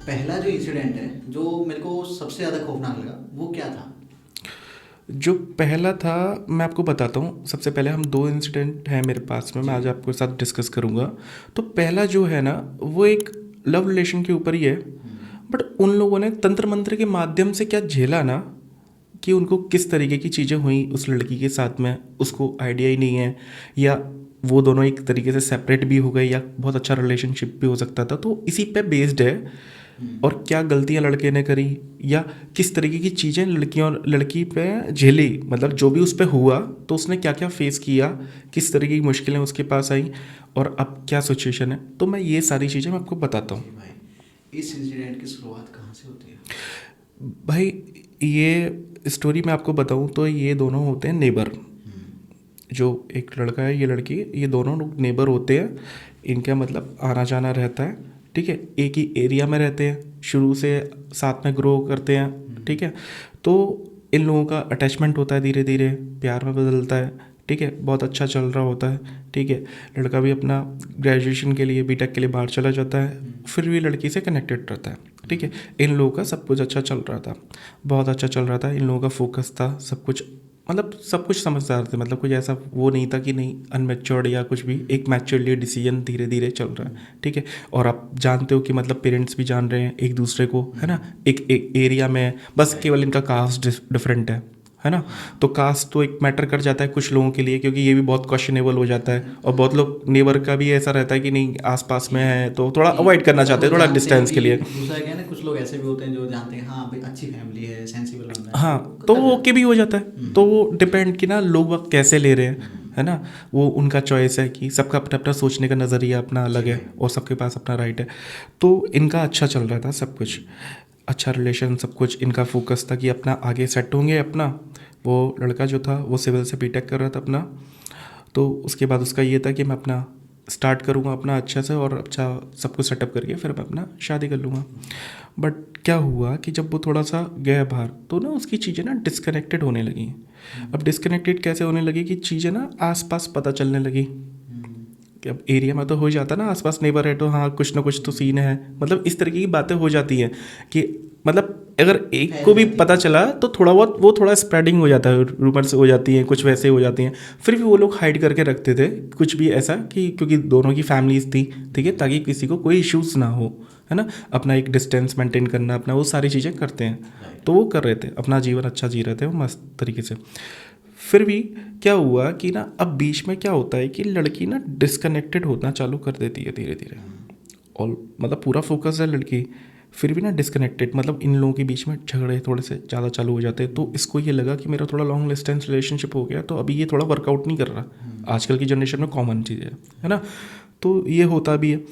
पहला जो इंसिडेंट है जो मेरे को सबसे ज़्यादा खौफनाक लगा वो क्या था? जो पहला था, मैं आपको बताता हूँ। सबसे पहले हम दो इंसिडेंट हैं मेरे पास में, मैं जी। आज आपके साथ डिस्कस करूँगा। तो पहला जो है ना, वो एक लव रिलेशन के ऊपर ही है। बट उन लोगों ने तंत्र मंत्र के माध्यम से क्या झेला ना, कि उनको किस तरीके की चीज़ें हुई उस लड़की के साथ में, उसको आइडिया ही नहीं है। या वो दोनों एक तरीके से सेपरेट भी हो गए, या बहुत अच्छा रिलेशनशिप भी हो सकता था। तो इसी पे बेस्ड है। और क्या गलतियां लड़के ने करी, या किस तरीके की चीज़ें लड़कियों लड़की पे झेली, मतलब जो भी उस पे हुआ तो उसने क्या क्या फेस किया, किस तरीके की मुश्किलें उसके पास आई, और अब क्या सिचुएशन है। तो मैं ये सारी चीज़ें मैं आपको बताता हूँ। जी भाई, इस इंसिडेंट की शुरुआत कहाँ से होती है? भाई, ये स्टोरी मैं आपको बताऊँ तो ये दोनों होते हैं नेबर। जो एक लड़का है, ये लड़की, ये दोनों लोग नेबर होते हैं। इनका मतलब आना जाना रहता है। ठीक है, एक ही एरिया में रहते हैं, शुरू से साथ में ग्रो करते हैं। ठीक है, तो इन लोगों का अटैचमेंट होता है, धीरे धीरे प्यार में बदलता है। ठीक है, बहुत अच्छा चल रहा होता है। ठीक है, लड़का भी अपना ग्रेजुएशन के लिए, बीटेक के लिए बाहर चला जाता है, फिर भी लड़की से कनेक्टेड रहता है। ठीक है, इन लोगों का सब कुछ अच्छा चल रहा था, बहुत अच्छा चल रहा था। इन लोगों का फोकस था, सब कुछ मतलब सब कुछ समझदार थे। मतलब कुछ ऐसा वो नहीं था कि नहीं अनमेच्योर्ड या कुछ भी, एक मैच्योरली डिसीजन धीरे धीरे चल रहा है। ठीक है, और आप जानते हो कि मतलब पेरेंट्स भी जान रहे हैं एक दूसरे को, है ना। एक एरिया में बस केवल इनका कास्ट डिफरेंट है ना। तो कास्ट तो एक मैटर कर जाता है कुछ लोगों के लिए, क्योंकि ये भी बहुत क्वेश्चनेबल हो जाता है। और बहुत लोग नेबर का भी ऐसा रहता है कि नहीं आसपास में है, तो थोड़ा कि अवॉइड करना सब चाहते हैं, लोग थोड़ा जानते हैं डिस्टेंस भी। के लिए। दूसरा क्या है ना, कुछ लोग ऐसे भी होते हैं जो जानते हैं हाँ भाई अच्छी फैमिली है, सेंसिबल बंदा है, तो हाँ, वो तो कर वो जाते ओके भी हैं। हो जाता है। तो वो डिपेंड कि ना लोग वक्त कैसे ले रहे हैं, है ना। वो उनका चॉइस है कि सबका अपना अपना सोचने का नज़रिया अपना जी अलग है, भाई। और सबके पास अपना राइट है। तो इनका अच्छा चल रहा था सब कुछ, अच्छा रिलेशन, सब कुछ। इनका फोकस था कि अपना आगे सेट होंगे अपना। वो लड़का जो था वो सिविल से बीटेक कर रहा था अपना। तो उसके बाद उसका ये था कि मैं अपना स्टार्ट करूँगा अपना अच्छा से, और अच्छा सब कुछ सेटअप करके फिर मैं अपना शादी कर लूँगा। बट क्या हुआ कि जब वो थोड़ा सा गया बाहर, तो ना उसकी चीज़ें ना डिस्कनेक्टेड होने लगी। अब डिस्कनेक्टेड कैसे होने लगी कि चीज़ें ना आसपास पता चलने लगी। कि अब एरिया में तो हो जाता ना, आसपास नेबर है तो हाँ कुछ ना कुछ तो सीन है। मतलब इस तरीके की बातें हो जाती हैं कि मतलब अगर एक फैल को भी जाती पता है। चला तो थोड़ा बहुत वो थोड़ा स्प्रेडिंग हो जाता है, रूमर्स हो जाती हैं, कुछ वैसे हो जाती हैं। फिर भी वो लोग हाइड करके रखते थे कुछ भी ऐसा, कि क्योंकि दोनों की फैमिलीज थी। ठीक है, ताकि किसी को कोई इश्यूज ना हो, है ना। अपना एक डिस्टेंस मेंटेन करना, अपना वो सारी चीज़ें करते हैं। राइट। तो वो कर रहे थे, अपना जीवन अच्छा जी रहे थे वो मस्त तरीके से। फिर भी क्या हुआ कि ना अब बीच में क्या होता है कि लड़की ना डिस्कनेक्टेड होना चालू कर देती है धीरे धीरे। और मतलब पूरा फोकस है लड़की, फिर भी ना डिस्कनेक्टेड। मतलब इन लोगों के बीच में झगड़े थोड़े से ज़्यादा चालू हो जाते हैं। तो इसको ये लगा कि मेरा थोड़ा लॉन्ग डिस्टेंस रिलेशनशिप हो गया, तो अभी ये थोड़ा वर्कआउट नहीं कर रहा। आजकल की जनरेशन में कॉमन चीज़ है ना। तो ये होता भी है।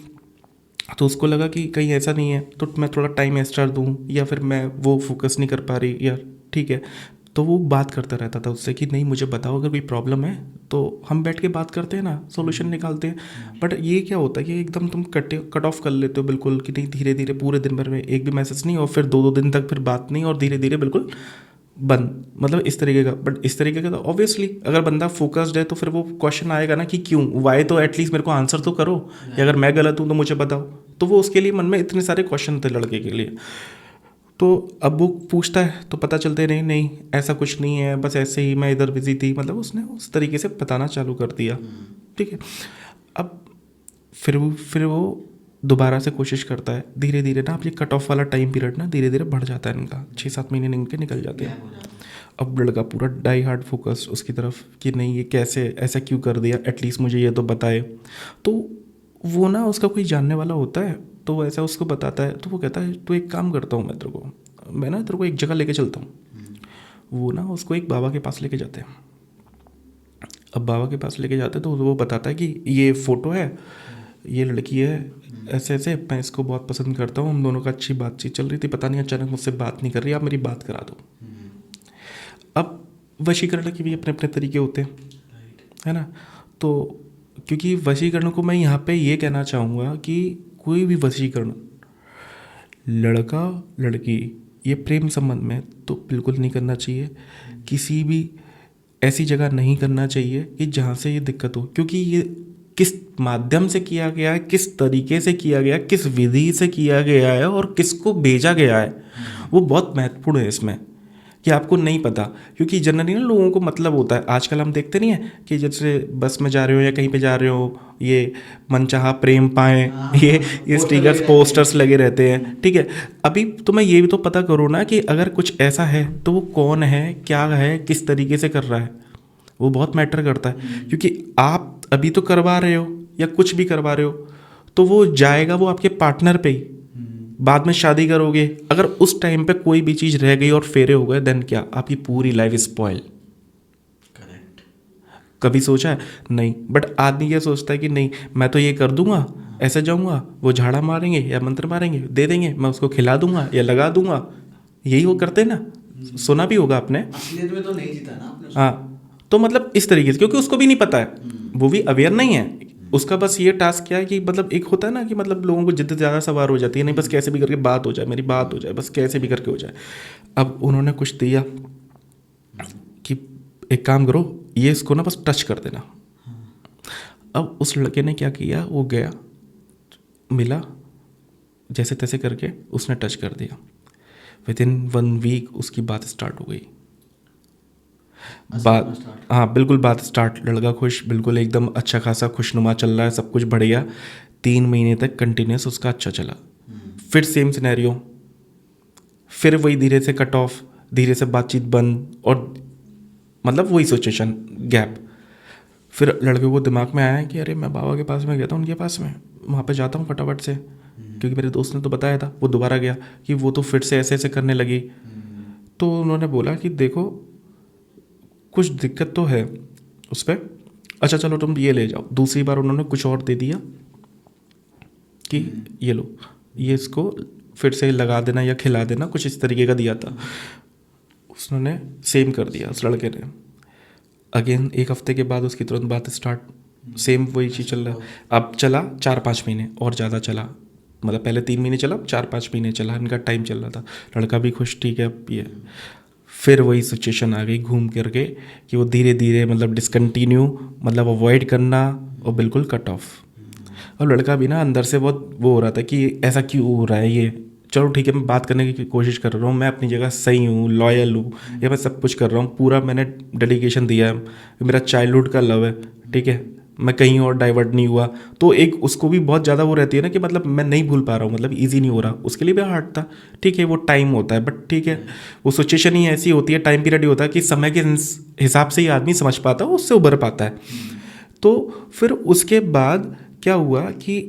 तो उसको लगा कि कहीं ऐसा नहीं है तो मैं थोड़ा टाइम एक्स्ट्रा दूँ, या फिर मैं वो फोकस नहीं कर पा रही, या ठीक है। तो वो बात करता रहता था उससे कि नहीं मुझे बताओ अगर कोई प्रॉब्लम है, तो हम बैठ के बात करते हैं ना, सोल्यूशन निकालते हैं। बट ये क्या होता है कि एकदम तुम कट ऑफ कर लेते हो बिल्कुल, कि नहीं धीरे धीरे पूरे दिन भर में एक भी मैसेज नहीं, और फिर दो दो दिन तक फिर बात नहीं, और धीरे धीरे बिल्कुल बंद। मतलब इस तरीके का। बट इस तरीके का तो ऑब्वियसली अगर बंदा फोकस्ड है तो फिर वो क्वेश्चन आएगा ना कि क्यों, वाई, तो एटलीस्ट मेरे को आंसर तो करो, या अगर मैं गलत हूँ तो मुझे बताओ। तो वो उसके लिए मन में इतने सारे क्वेश्चन थे लड़के के लिए। तो अब वो पूछता है तो पता चलते नहीं नहीं ऐसा कुछ नहीं है, बस ऐसे ही मैं इधर बिजी थी। मतलब उसने उस तरीके से बताना चालू कर दिया। ठीक है, अब फिर वो दोबारा से कोशिश करता है धीरे धीरे ना। अब ये कट ऑफ वाला टाइम पीरियड ना धीरे धीरे बढ़ जाता है इनका, 6-7 महीने इनके निकल जाते हैं। गैप हो जाता है। अब लड़का पूरा डाई हार्ड फोकस उसकी तरफ कि नहीं ये कैसे ऐसा क्यों कर दिया, एटलीस्ट मुझे ये तो बताए। तो वो ना उसका कोई जानने वाला होता है, तो वो ऐसा उसको बताता है। तो वो कहता है तो एक काम करता हूँ मैं ना तेरे को एक जगह लेके चलता हूँ। वो ना उसको एक बाबा के पास लेके जाते हैं। अब बाबा के पास लेके जाते हैं तो वो बताता है कि ये फ़ोटो है, ये लड़की है, ऐसे ऐसे मैं इसको बहुत पसंद करता हूँ, हम दोनों का अच्छी बातचीत चल रही थी, पता नहीं अचानक मुझसे बात नहीं कर रही, आप मेरी बात करा दो। अब वशीकरण के भी अपने अपने तरीके होते हैं, राइट। है ना। तो क्योंकि वशीकरण को मैं यहाँ पे ये कहना चाहूँगा कि कोई भी वशीकरण लड़का लड़की ये प्रेम संबंध में तो बिल्कुल नहीं करना चाहिए। किसी भी ऐसी जगह नहीं करना चाहिए कि जहाँ से ये दिक्कत हो, क्योंकि ये किस माध्यम से किया गया है, किस तरीके से किया गया है, किस विधि से किया गया है और किसको भेजा गया है, वो बहुत महत्वपूर्ण है इसमें, कि आपको नहीं पता। क्योंकि जनरली ना लोगों को मतलब होता है, आजकल हम देखते नहीं है कि जैसे बस में जा रहे हो या कहीं पे जा रहे हो, ये मनचाहा प्रेम पाएं, ये पोस्टर स्टिकर्स लगे रहते पोस्टर्स लगे रहते हैं, ठीक है। अभी तुम्हें ये भी तो पता करो ना कि अगर कुछ ऐसा है तो वो कौन है, क्या है, किस तरीके से कर रहा है, वो बहुत मैटर करता है। क्योंकि आप अभी तो करवा रहे हो या कुछ भी करवा रहे हो, तो वो जाएगा वो आपके पार्टनर पे ही। बाद में शादी करोगे, अगर उस टाइम पे कोई भी चीज़ रह गई और फेरे हो गए, देन क्या, आपकी पूरी लाइफ स्पॉइल। करेक्ट। कभी सोचा है? नहीं। बट आदमी क्या सोचता है कि नहीं, मैं तो ये कर दूंगा, ऐसे जाऊंगा, वो झाड़ा मारेंगे या मंत्र मारेंगे, दे देंगे, मैं उसको खिला दूंगा या लगा दूंगा। यही वो करते हैं ना, सुना भी होगा आपने। असलियत में तो नहीं जीता ना आपने उसको। हाँ, तो मतलब इस तरीके से, क्योंकि उसको भी नहीं पता है, वो भी अवेयर नहीं है। उसका बस ये टास्क क्या है कि मतलब एक होता है ना कि मतलब लोगों को जिद्दत ज़्यादा सवार हो जाती है, नहीं बस कैसे भी करके बात हो जाए, मेरी बात हो जाए, बस कैसे भी करके हो जाए। अब उन्होंने कुछ दिया कि एक काम करो, ये इसको ना बस टच कर देना। अब उस लड़के ने क्या किया, वो गया, मिला, जैसे तैसे करके उसने टच कर दिया। विद इन 1 वीक उसकी बात स्टार्ट हो गई। बात, हाँ बिल्कुल बात स्टार्ट, लड़का खुश, बिल्कुल एकदम अच्छा खासा खुशनुमा चल रहा है, सब कुछ बढ़िया। 3 महीने तक कंटिन्यूस उसका अच्छा चला। फिर सेम सिनेरियो, फिर वही धीरे से कट ऑफ, धीरे से बातचीत बंद, और मतलब वही सिचुएशन, गैप। फिर लड़के को दिमाग में आया कि अरे मैं बाबा के पास में गया था, उनके पास में, वहाँ पे जाता हूँ फटाफट से, क्योंकि मेरे दोस्त ने तो बताया था। वो दोबारा गया कि वो तो फिर से ऐसे ऐसे करने लगी। तो उन्होंने बोला कि देखो कुछ दिक्कत तो है उस पर, अच्छा चलो तुम ये ले जाओ। दूसरी बार उन्होंने कुछ और दे दिया कि ये लो, ये इसको फिर से लगा देना या खिला देना, कुछ इस तरीके का दिया था। उसने सेम कर दिया उस लड़के ने। अगेन 1 हफ्ते के बाद उसकी तुरंत बात स्टार्ट, सेम वही चीज़ चल रहा। अब चला 4-5 महीने और ज़्यादा चला, मतलब पहले 3 महीने चला, 4-5 महीने चला, इनका टाइम चल रहा था। लड़का भी खुश, ठीक है। अब ये फिर वही सिचुएशन आ गई घूम करके कि वो धीरे धीरे मतलब डिसकंटिन्यू, मतलब अवॉइड करना और बिल्कुल कट ऑफ। और लड़का भी ना अंदर से बहुत वो हो रहा था कि ऐसा क्यों हो रहा है ये। चलो ठीक है, मैं बात करने की कोशिश कर रहा हूँ, मैं अपनी जगह सही हूँ, लॉयल हूँ, या मैं सब कुछ कर रहा हूँ, पूरा मैंने डेडिकेशन दिया है, मेरा चाइल्डहुड का लव है, ठीक है, मैं कहीं और डाइवर्ट नहीं हुआ। तो एक उसको भी बहुत ज़्यादा वो रहती है ना कि मतलब मैं नहीं भूल पा रहा हूँ, मतलब ईजी नहीं हो रहा, उसके लिए भी हार्ड था। ठीक है, वो टाइम होता है, बट ठीक है, वो सिचुएशन ही ऐसी होती है, टाइम पीरियड ही होता है कि समय के हिसाब से ही आदमी समझ पाता है, उससे उभर पाता है। तो फिर उसके बाद क्या हुआ कि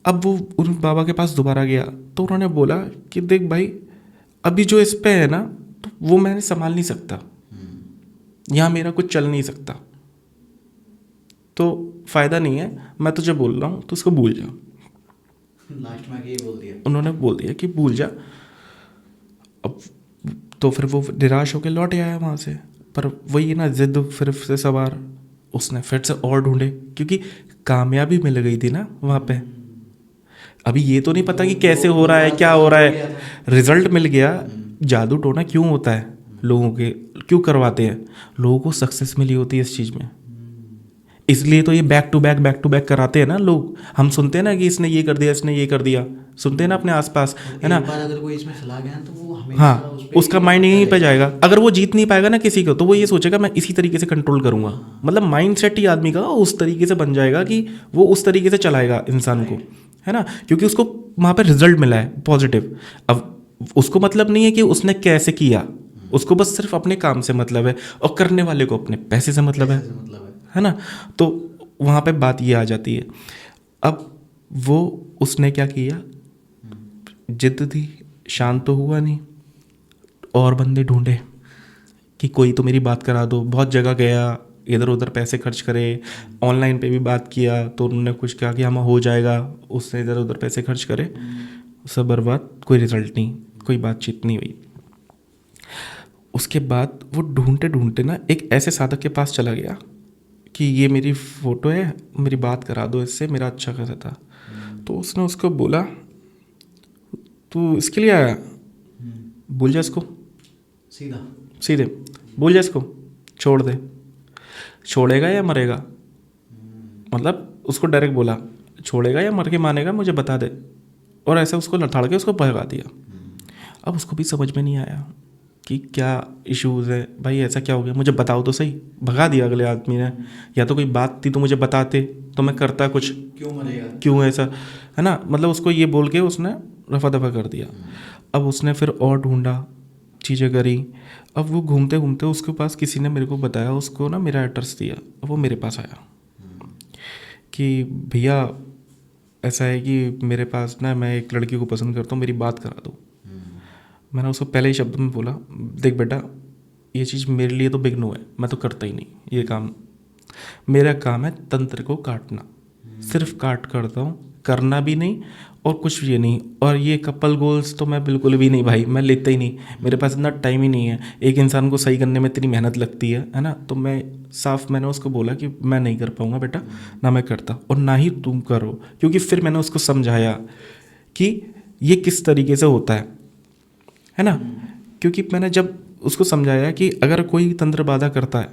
अब वो उन बाबा के पास दोबारा गया, तो उन्होंने बोला कि देख भाई, अभी जो इस पे है ना, तो वो मैंने संभाल नहीं सकता, यहाँ मेरा कुछ चल नहीं सकता, तो फ़ायदा नहीं है, मैं तुझे बोल रहा हूँ तो उसको भूल जा। लास्ट में ये बोल दिया, उन्होंने बोल दिया कि भूल जा। अब तो फिर वो निराश होकर लौट आया वहाँ से, पर वही ना जिद फिर से सवार, उसने फिर से और ढूंढे, क्योंकि कामयाबी मिल गई थी ना वहाँ पे। अभी ये तो नहीं पता कि कैसे हो रहा है, क्या हो रहा है, रिजल्ट मिल गया। जादू टोना क्यों होता है, लोगों के क्यों करवाते हैं, लोगों को सक्सेस मिली होती है इस चीज़ में, इसलिए तो ये बैक टू बैक कराते हैं ना लोग। हम सुनते हैं ना कि इसने ये कर दिया, इसने ये कर दिया, सुनते हैं ना अपने आसपास, है ना। एक बार अगर कोई इसमें चला गया तो वो हमेशा हाँ, उस पे उसका ही माइंड यहीं पे रहेगा। जाएगा। अगर वो जीत नहीं पाएगा ना किसी को, तो वो ये सोचेगा मैं इसी तरीके से कंट्रोल करूंगा। मतलब माइंड सेट ही आदमी का उस तरीके से बन जाएगा कि वो उस तरीके से चलाएगा इंसान को, है ना, क्योंकि उसको वहाँ पे रिजल्ट मिला है पॉजिटिव। अब उसको मतलब नहीं है कि उसने कैसे किया, उसको बस सिर्फ अपने काम से मतलब है, और करने वाले को अपने पैसे से मतलब ऐसे मतलब है ना। तो वहाँ पे बात ये आ जाती है। अब वो उसने क्या किया, जिद थी, शांत तो हुआ नहीं, और बंदे ढूंढे कि कोई तो मेरी बात करा दो। बहुत जगह गया, इधर उधर पैसे खर्च करे, ऑनलाइन पे भी बात किया, तो उन्होंने कुछ कहा कि हम हो जाएगा, उसने इधर उधर पैसे खर्च करे, सब बर्बाद, कोई रिजल्ट नहीं, कोई बातचीत नहीं हुई। उसके बाद वो ढूंढते ढूंढते ना एक ऐसे साधक के पास चला गया कि ये मेरी फ़ोटो है, मेरी बात करा दो इससे, मेरा अच्छा खासा था। तो उसने उसको बोला तू इसके लिए आया, भूल जा इसको, सीधा सीधे भूल जा इसको, छोड़ दे। छोड़ेगा या मरेगा, मतलब उसको डायरेक्ट बोला छोड़ेगा या मर के मानेगा मुझे बता दे, और ऐसे उसको लथाड़ के उसको भगा दिया। अब उसको भी समझ में नहीं आया कि क्या इश्यूज़ है, भाई ऐसा क्या हो गया, मुझे बताओ तो सही। भगा दिया अगले आदमी ने, या तो कोई बात थी तो मुझे बताते तो मैं करता कुछ, क्यों मरेगा, क्यों ऐसा, है ना। मतलब उसको ये बोल के उसने रफा दफा कर दिया। अब उसने फिर और ढूंढा, चीज़ें करी। अब वो घूमते घूमते उसके पास किसी ने मेरे को बताया, उसको ना मेरा एड्रेस दिया। अब वो मेरे पास आया कि भैया ऐसा है कि मेरे पास ना, मैं एक लड़की को पसंद करता हूँ, मेरी बात करा दो। मैंने उसको पहले ही शब्द में बोला, देख बेटा ये चीज़ मेरे लिए तो बिग नो है, मैं तो करता ही नहीं ये काम। मेरा काम है तंत्र को काटना, सिर्फ काट करता हूँ, करना भी नहीं और कुछ ये नहीं। और ये कपल गोल्स तो मैं बिल्कुल भी नहीं भाई, मैं लेता ही नहीं, मेरे पास इतना टाइम ही नहीं है। एक इंसान को सही करने में इतनी मेहनत लगती है ना। तो मैं साफ मैंने उसको बोला कि मैं नहीं कर पाऊँगा बेटा, ना मैं करता और ना ही तुम करो। क्योंकि फिर मैंने उसको समझाया कि ये किस तरीके से होता है ना। क्योंकि मैंने जब उसको समझाया कि अगर कोई तंत्र बाधा करता है,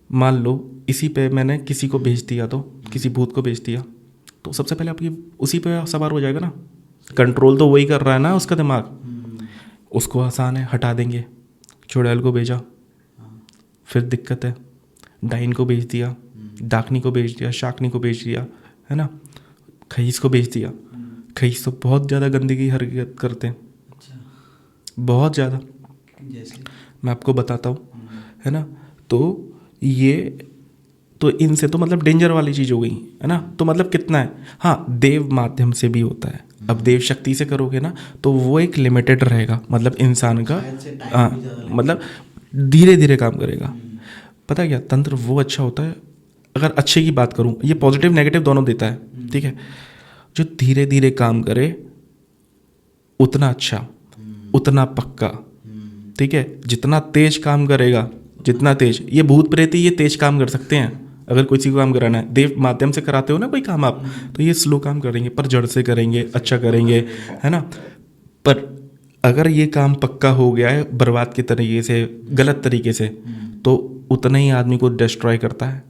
मान लो इसी पे मैंने किसी को भेज दिया, तो किसी भूत को भेज दिया, तो सबसे पहले आपकी उसी पे सवार हो जाएगा ना। कंट्रोल तो वही कर रहा है ना उसका दिमाग। उसको आसान है, हटा देंगे। चुड़ैल को भेजा, फिर दिक्कत है। डाइन को भेज दिया, डाकनी को भेज दिया, शाकनी को भेज दिया, है ना। खईस को भेज दिया। खईस तो बहुत ज़्यादा गंदगी हरकत करते हैं, बहुत ज़्यादा, जैसे मैं आपको बताता हूँ, है ना। तो ये तो इनसे तो मतलब डेंजर वाली चीज़ हो गई, है ना। तो मतलब कितना है, हाँ देव माध्यम से भी होता है। अब देव शक्ति से करोगे ना तो वो एक लिमिटेड रहेगा, मतलब इंसान का, हाँ मतलब धीरे धीरे काम करेगा। पता है क्या, तंत्र वो अच्छा होता है, अगर अच्छे की बात करूँ, ये पॉजिटिव नेगेटिव दोनों देता है, ठीक है। जो धीरे धीरे काम करे उतना अच्छा, उतना पक्का, ठीक है। जितना तेज काम करेगा, जितना तेज, ये भूत प्रेत ये तेज काम कर सकते हैं। अगर किसी को काम कराना है, देव माध्यम से कराते हो ना कोई काम आप, तो ये स्लो काम करेंगे, पर जड़ से करेंगे, अच्छा करेंगे, है ना। पर अगर ये काम पक्का हो गया है बर्बाद के तरीके से, गलत तरीके से, तो उतना ही आदमी को डिस्ट्रॉय करता है।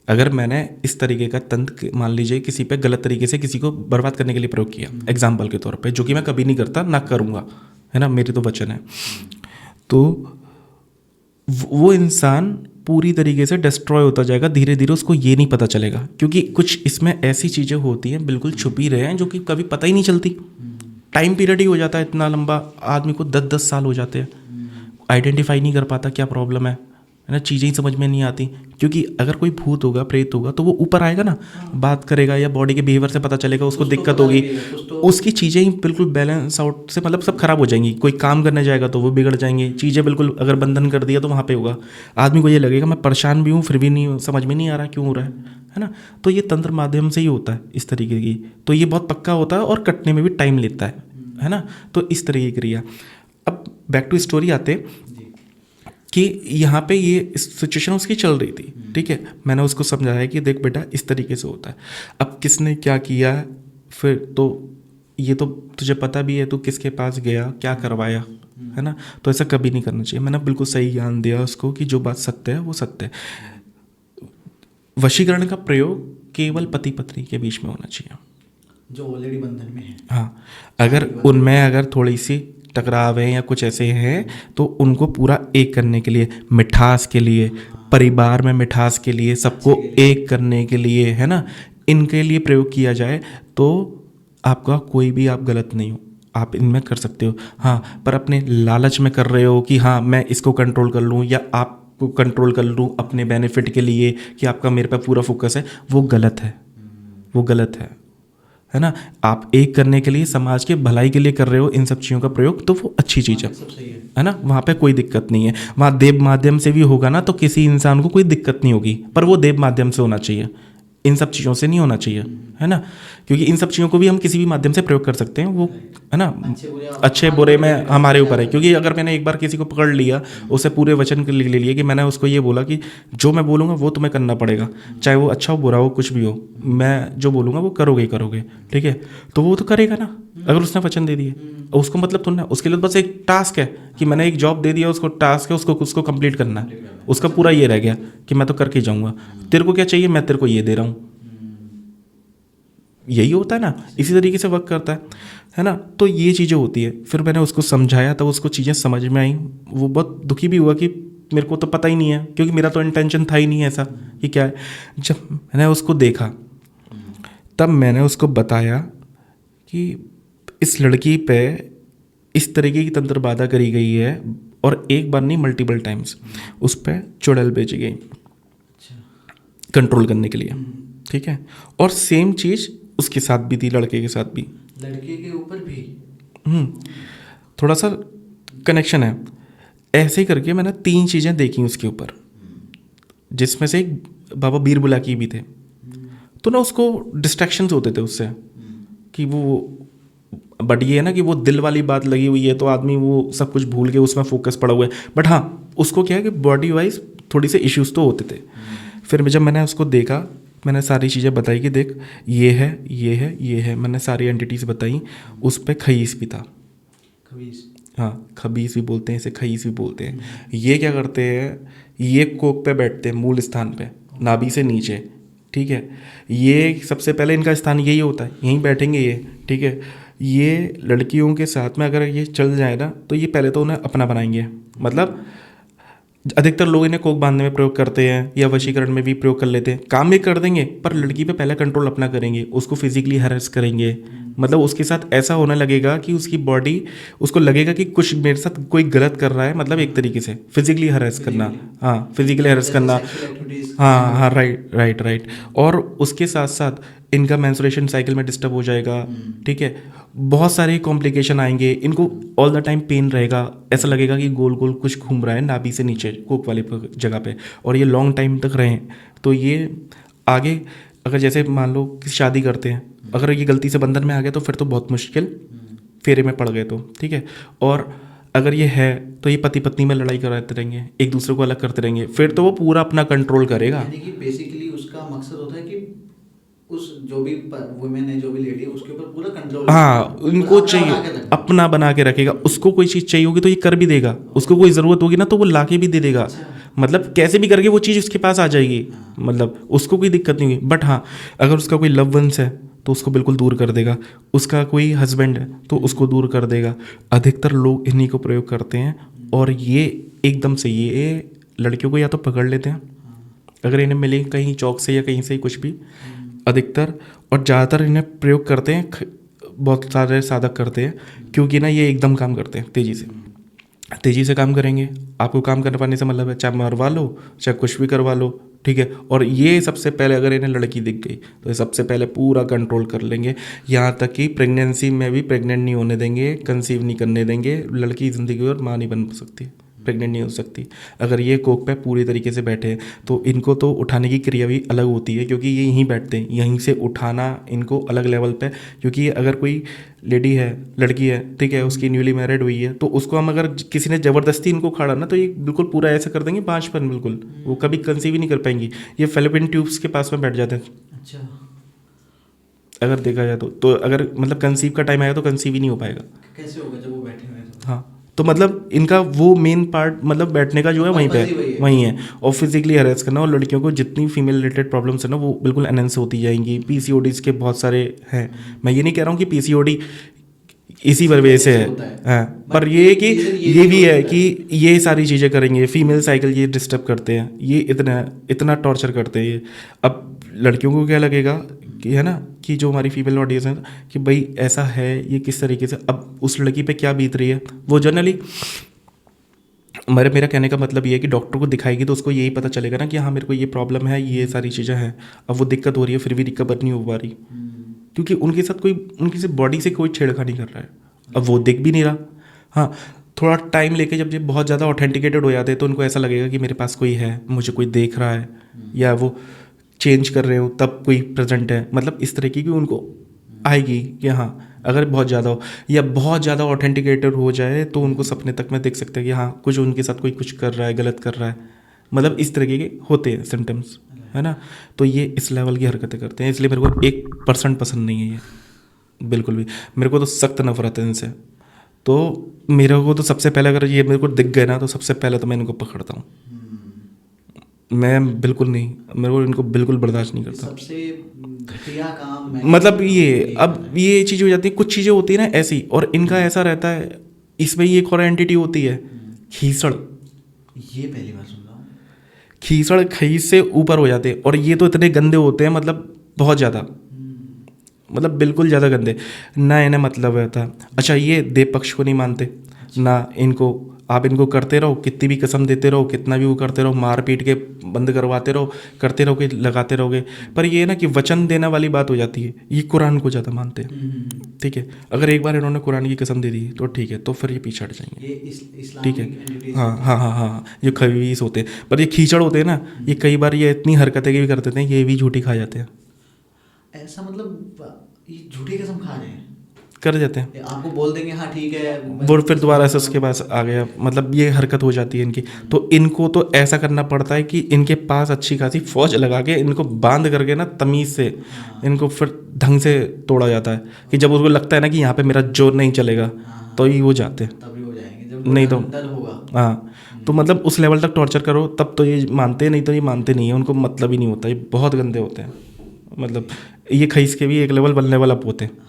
अगर मैंने इस तरीके का तंत्र मान लीजिए किसी पे गलत तरीके से किसी को बर्बाद करने के लिए प्रयोग किया, एग्जाम्पल के तौर पे, जो कि मैं कभी नहीं करता ना करूँगा, है ना, मेरे तो वचन है, तो वो इंसान पूरी तरीके से डिस्ट्रॉय होता जाएगा धीरे धीरे, उसको ये नहीं पता चलेगा। क्योंकि कुछ इसमें ऐसी चीज़ें होती हैं बिल्कुल छुपी रहे हैं जो कि कभी पता ही नहीं चलती। टाइम पीरियड ही हो जाता है इतना लंबा, आदमी को 10-10 साल हो जाते हैं, आइडेंटिफाई नहीं कर पाता क्या प्रॉब्लम है ना, चीज़ें ही समझ में नहीं आती। क्योंकि अगर कोई भूत होगा, प्रेत होगा, तो वो ऊपर आएगा ना, बात करेगा या बॉडी के बिहेवियर से पता चलेगा, उसको दिक्कत होगी, उसकी चीज़ें ही बिल्कुल बैलेंस आउट से मतलब सब खराब हो जाएंगी। कोई काम करने जाएगा तो वो बिगड़ जाएंगी चीज़ें, बिल्कुल अगर बंधन कर दिया तो वहाँ पे होगा। आदमी को ये लगेगा मैं परेशान भी हूँ फिर भी नहीं समझ में नहीं आ रहा क्यों हो रहा है ना। तो ये तंत्र माध्यम से ही होता है इस तरीके की। तो ये बहुत पक्का होता है और कटने में भी टाइम लेता है ना। तो इस तरीके की क्रिया। अब बैक टू स्टोरी आते कि यहाँ पे ये सिचुएशन उसकी चल रही थी, ठीक है। मैंने उसको समझाया कि देख बेटा इस तरीके से होता है। अब किसने क्या किया फिर तो ये तो तुझे पता भी है, तू किसके पास गया, क्या करवाया, है ना। तो ऐसा कभी नहीं करना चाहिए। मैंने बिल्कुल सही ज्ञान दिया उसको कि जो बात सत्य है वो सत्य है। वशीकरण का प्रयोग केवल पति पत्नी के बीच में होना चाहिए, जो ऑलरेडी बंधन में है। हाँ, अगर उनमें अगर थोड़ी सी टकराव है या कुछ ऐसे हैं तो उनको पूरा एक करने के लिए, मिठास के लिए, परिवार में मिठास के लिए, सबको एक करने के लिए, है ना, इनके लिए प्रयोग किया जाए तो आपका कोई भी आप गलत नहीं हो, आप इनमें कर सकते हो। हाँ, पर अपने लालच में कर रहे हो कि हाँ मैं इसको कंट्रोल कर लूँ या आपको कंट्रोल कर लूँ अपने बेनिफिट के लिए कि आपका मेरे पे पूरा फोकस है, वो गलत है, वो गलत है ना। आप एक करने के लिए, समाज के भलाई के लिए कर रहे हो इन सब चीज़ों का प्रयोग, तो वो अच्छी चीज़ है ना। वहाँ पे कोई दिक्कत नहीं है। वहाँ देव माध्यम से भी होगा ना तो किसी इंसान को कोई दिक्कत नहीं होगी, पर वो देव माध्यम से होना चाहिए, इन सब चीज़ों से नहीं होना चाहिए, है ना। क्योंकि इन सब चीज़ों को भी हम किसी भी माध्यम से प्रयोग कर सकते हैं, वो है ना, अच्छे बुरे में हमारे ऊपर है। क्योंकि अगर मैंने एक बार किसी को पकड़ लिया, उसे पूरे वचन लिख ले लिए कि मैंने उसको ये बोला कि जो मैं बोलूँगा वो तुम्हें करना पड़ेगा, चाहे वो अच्छा हो बुरा हो कुछ भी हो, मैं जो बोलूँगा वो करोगे ही करोगे, ठीक है। तो वो तो करेगा ना अगर उसने वचन दे दिए। उसको मतलब तुमने उसके लिए बस एक टास्क है कि मैंने एक जॉब दे दिया, उसको टास्क है उसको कंप्लीट करना है। उसका पूरा ये रह गया कि मैं तो करके जाऊँगा, तेरे को क्या चाहिए मैं तेरे को ये दे रहा हूँ, यही होता है ना, इसी तरीके से वर्क करता है ना। तो ये चीज़ें होती है। फिर मैंने उसको समझाया तब उसको चीज़ें समझ में आई। वो बहुत दुखी भी हुआ कि मेरे को तो पता ही नहीं है, क्योंकि मेरा तो इंटेंशन था ही नहीं ऐसा कि क्या है। जब मैंने उसको देखा तब मैंने उसको बताया कि इस लड़की पे इस तरीके की तंत्र बाधा करी गई है, और एक बार नहीं मल्टीपल टाइम्स उस पर चुड़ैल भेजी गई कंट्रोल करने के लिए, ठीक है। और सेम चीज़ उसके साथ भी थी, लड़के के साथ भी, लड़के के ऊपर भी। थोड़ा सा कनेक्शन है। ऐसे ही करके मैंने 3 चीज़ें देखी उसके ऊपर, जिसमें से एक बाबा बीरबुला की भी थे। तो ना उसको डिस्ट्रैक्शंस होते थे उससे कि वो, बट ये है ना कि वो दिल वाली बात लगी हुई है तो आदमी वो सब कुछ भूल के उसमें फोकस पड़ा हुआ है। बट हाँ, उसको क्या है कि बॉडी वाइज थोड़ी से इश्यूज तो होते थे। फिर जब मैंने उसको देखा, मैंने सारी चीज़ें बताई कि देख ये है, ये है, ये है, मैंने सारी एंटिटीज़ बताई। उस पर खईस भी था। खबीस। हाँ, खबीस भी बोलते हैं इसे, खईस भी बोलते हैं। ये क्या करते हैं, ये कोक पे बैठते हैं मूल स्थान पे, नाभि से नीचे, ठीक है। ये सबसे पहले इनका स्थान यही होता है, यहीं बैठेंगे ये, ठीक है। ये लड़कियों के साथ में अगर ये चल जाए ना तो ये पहले तो उन्हें अपना बनाएंगे। मतलब अधिकतर लोग इन्हें कोक बांधने में प्रयोग करते हैं या वशीकरण में भी प्रयोग कर लेते हैं। काम भी कर देंगे पर लड़की पे पहले कंट्रोल अपना करेंगे, उसको फिजिकली हैरेस करेंगे। मतलब उसके साथ ऐसा होने लगेगा कि उसकी बॉडी, उसको लगेगा कि कुछ मेरे साथ कोई गलत कर रहा है। मतलब एक तरीके से फिजिकली हैरेस करना, हाँ, फिजिकली हैरेस करना, हाँ हाँ, राइट राइट राइट। और उसके साथ साथ इनका मेंस्ट्रुएशन साइकिल में डिस्टर्ब हो जाएगा, ठीक है। बहुत सारे कॉम्प्लिकेशन आएंगे इनको, ऑल द टाइम पेन रहेगा, ऐसा लगेगा कि गोल गोल कुछ घूम रहा है नाभि से नीचे कोक वाली जगह पे, और ये लॉन्ग टाइम तक रहें तो ये आगे, अगर जैसे मान लो कि शादी करते हैं, अगर ये गलती से बंधन में आ गया तो फिर तो बहुत मुश्किल, फेरे में पड़ गए तो, ठीक है। और अगर ये है तो ये पति पत्नी में लड़ाई कराते रहेंगे, एक दूसरे को अलग करते रहेंगे, फिर तो वो पूरा अपना कंट्रोल करेगा। यानी कि बेसिकली उसका मकसद होता है कि उस जो भी वुमेन है, जो भी लेडी है, उसके ऊपर पूरा कंट्रोल। हाँ, उनको चाहिए अपना बना के रखेगा। उसको कोई चीज़ चाहिए होगी तो ये कर भी देगा, उसको कोई ज़रूरत होगी ना तो वो ला के भी दे देगा। मतलब कैसे भी करके वो चीज़ उसके पास आ जाएगी, मतलब उसको कोई दिक्कत नहीं होगी। बट हाँ, अगर उसका कोई लव वंस है तो उसको बिल्कुल दूर कर देगा, उसका कोई हस्बैंड है तो उसको दूर कर देगा। अधिकतर लोग इन्हीं को प्रयोग करते हैं, और ये एकदम से ये लड़कियों को या तो पकड़ लेते हैं अगर इन्हें मिले कहीं चौक से या कहीं से ही कुछ भी, अधिकतर, और ज़्यादातर इन्हें प्रयोग करते हैं, बहुत सारे साधक करते हैं, क्योंकि ना ये एकदम काम करते हैं तेज़ी से काम करेंगे। आपको काम करवाने से मतलब है, चाहे मरवा लो चाहे कुछ भी करवा लो, ठीक है। और ये सबसे पहले अगर इन्हें लड़की दिख गई तो ये सबसे पहले पूरा कंट्रोल कर लेंगे, यहाँ तक कि प्रेगनेंसी में भी प्रेग्नेंट नहीं होने देंगे, कंसीव नहीं करने देंगे। लड़की ज़िंदगी और माँ नहीं बन सकती, प्रेग्नेंट नहीं हो सकती। अगर ये कोक पे पूरी तरीके से बैठे हैं तो इनको तो उठाने की क्रिया भी अलग होती है, क्योंकि ये यहीं बैठते हैं, यहीं से उठाना इनको अलग लेवल पे। क्योंकि अगर कोई लेडी है, लड़की है, ठीक है, उसकी न्यूली मैरिड हुई है, तो उसको हम अगर किसी ने ज़बरदस्ती इनको खड़ा ना तो ये बिल्कुल पूरा ऐसा कर देंगे बाँझपन, बिल्कुल वो कभी कंसीव ही नहीं कर पाएंगी। ये फेलोपियन ट्यूब्स के पास में बैठ जाते हैं। अच्छा, अगर देखा जाए तो अगर मतलब कंसीव का टाइम आएगा तो कंसीव ही नहीं हो पाएगा। कैसे होगा जब वो बैठे हुए हैं तो? हाँ, तो मतलब इनका वो मेन पार्ट मतलब बैठने का जो है वहीं पे वहीं है। और फिजिकली हरेस करना, और लड़कियों को जितनी फीमेल रिलेटेड प्रॉब्लम्स है ना वो बिल्कुल एनहेंस होती जाएंगी। पीसीओडीज के बहुत सारे हैं, मैं ये नहीं कह रहा हूँ कि पीसीओडी इसी वजह से है, हाँ, पर ये कि ये भी है कि ये सारी चीज़ें करेंगे। फीमेल साइकिल ये डिस्टर्ब करते हैं, ये इतना टॉर्चर करते हैं ये। अब लड़कियों को क्या लगेगा कि है ना कि जो हमारी फीमेल ऑडियंस है कि भाई ऐसा है ये किस तरीके से, अब उस लड़की पे क्या बीत रही है वो जनरली, मेरा कहने का मतलब ये है कि डॉक्टर को दिखाएगी तो उसको यही पता चलेगा ना कि हाँ मेरे को ये प्रॉब्लम है, ये सारी चीज़ें हैं। अब वो दिक्कत हो रही है फिर भी रिकवर नहीं हो पा रही, क्योंकि उनके साथ कोई, उनकी से बॉडी से कोई छेड़खानी कर रहा है। अब वो दिख भी नहीं रहा। हाँ, थोड़ा टाइम लेके जब ये बहुत ज़्यादा ऑथेंटिकेटेड हो जाते हैं तो उनको ऐसा लगेगा कि मेरे पास कोई है, मुझे कोई देख रहा है, या वो चेंज कर रहे हो तब कोई प्रेजेंट है। मतलब इस तरीके की उनको आएगी कि हाँ, अगर बहुत ज़्यादा हो या बहुत ज़्यादा ऑथेंटिकेटेड हो जाए तो उनको सपने तक में देख सकते हैं कि हाँ कुछ उनके साथ कोई कुछ कर रहा है, गलत कर रहा है। मतलब इस तरीके के होते हैं सिम्टम्स, है ना। तो ये इस लेवल की हरकतें करते हैं, इसलिए मेरे को 1% पसंद नहीं है ये, बिल्कुल भी। मेरे को तो सख्त नफरत है इनसे। तो मेरे को तो सबसे पहले अगर ये मेरे को दिख गए ना तो सबसे पहले तो मैं इनको पकड़ता हूँ। मैं बिल्कुल नहीं, मेरे को इनको बिल्कुल बर्दाश्त नहीं करता। सबसे घटिया काम मैंने मतलब ये यही अब करा है। ये चीज़ हो जाती है, कुछ चीज़ें होती है ना ऐसी, और इनका ऐसा रहता है। इसमें ये एक और एंटिटी होती है, खीसड़। ये पहली बार सुन रहा हूँ। खीसड़ खीस से ऊपर हो जाते हैं, और ये तो इतने गंदे होते हैं, मतलब बहुत ज़्यादा, मतलब बिल्कुल ज़्यादा गंदे। ना इन्हें मतलब रहता। अच्छा, ये देव पक्ष को नहीं मानते ना इनको। आप इनको करते रहो, कितनी भी कसम देते रहो, कितना भी वो करते रहो, मार पीट के बंद करवाते रहो, करते रहोगे, लगाते रहोगे, पर ये ना कि वचन देना वाली बात हो जाती है, ये कुरान को ज़्यादा मानते हैं। ठीक है, अगर एक बार इन्होंने कुरान की कसम दे दी तो ठीक है, तो फिर ये पीछे हट जाएंगे। ये ठीक है, इस्लामिक एंटिटीज हाँ हाँ हाँ हाँ, ये खबीस होते हैं, पर ये खींचड़ होते हैं ना, ये कई बार ये इतनी हरकतें भी कर देते हैं, ये भी झूठी खा जाते हैं, ऐसा मतलब ये झूठी कसम खा रहे हैं। कर जाते हैं। ये आपको बोल देंगे हाँ ठीक है, वो फिर दोबारा से उसके पास आ गया, मतलब ये हरकत हो जाती है इनकी। तो इनको तो ऐसा करना पड़ता है कि इनके पास अच्छी खासी फौज लगा के इनको बांध करके ना तमीज़ से इनको फिर ढंग से तोड़ा जाता है, कि जब उसको लगता है ना कि यहाँ पे मेरा जोर नहीं चलेगा, तो ही वो जाते हैं, तभी हो जाएंगे जब नहीं तो डर होगा। हाँ। तो मतलब उस लेवल तक टॉर्चर करो तब तो ये मानते हैं, नहीं तो ये मानते नहीं है, उनको मतलब ही नहीं होता, ये बहुत गंदे होते हैं। मतलब ये खईस के भी एक लेवल वन लेवल अप होते हैं।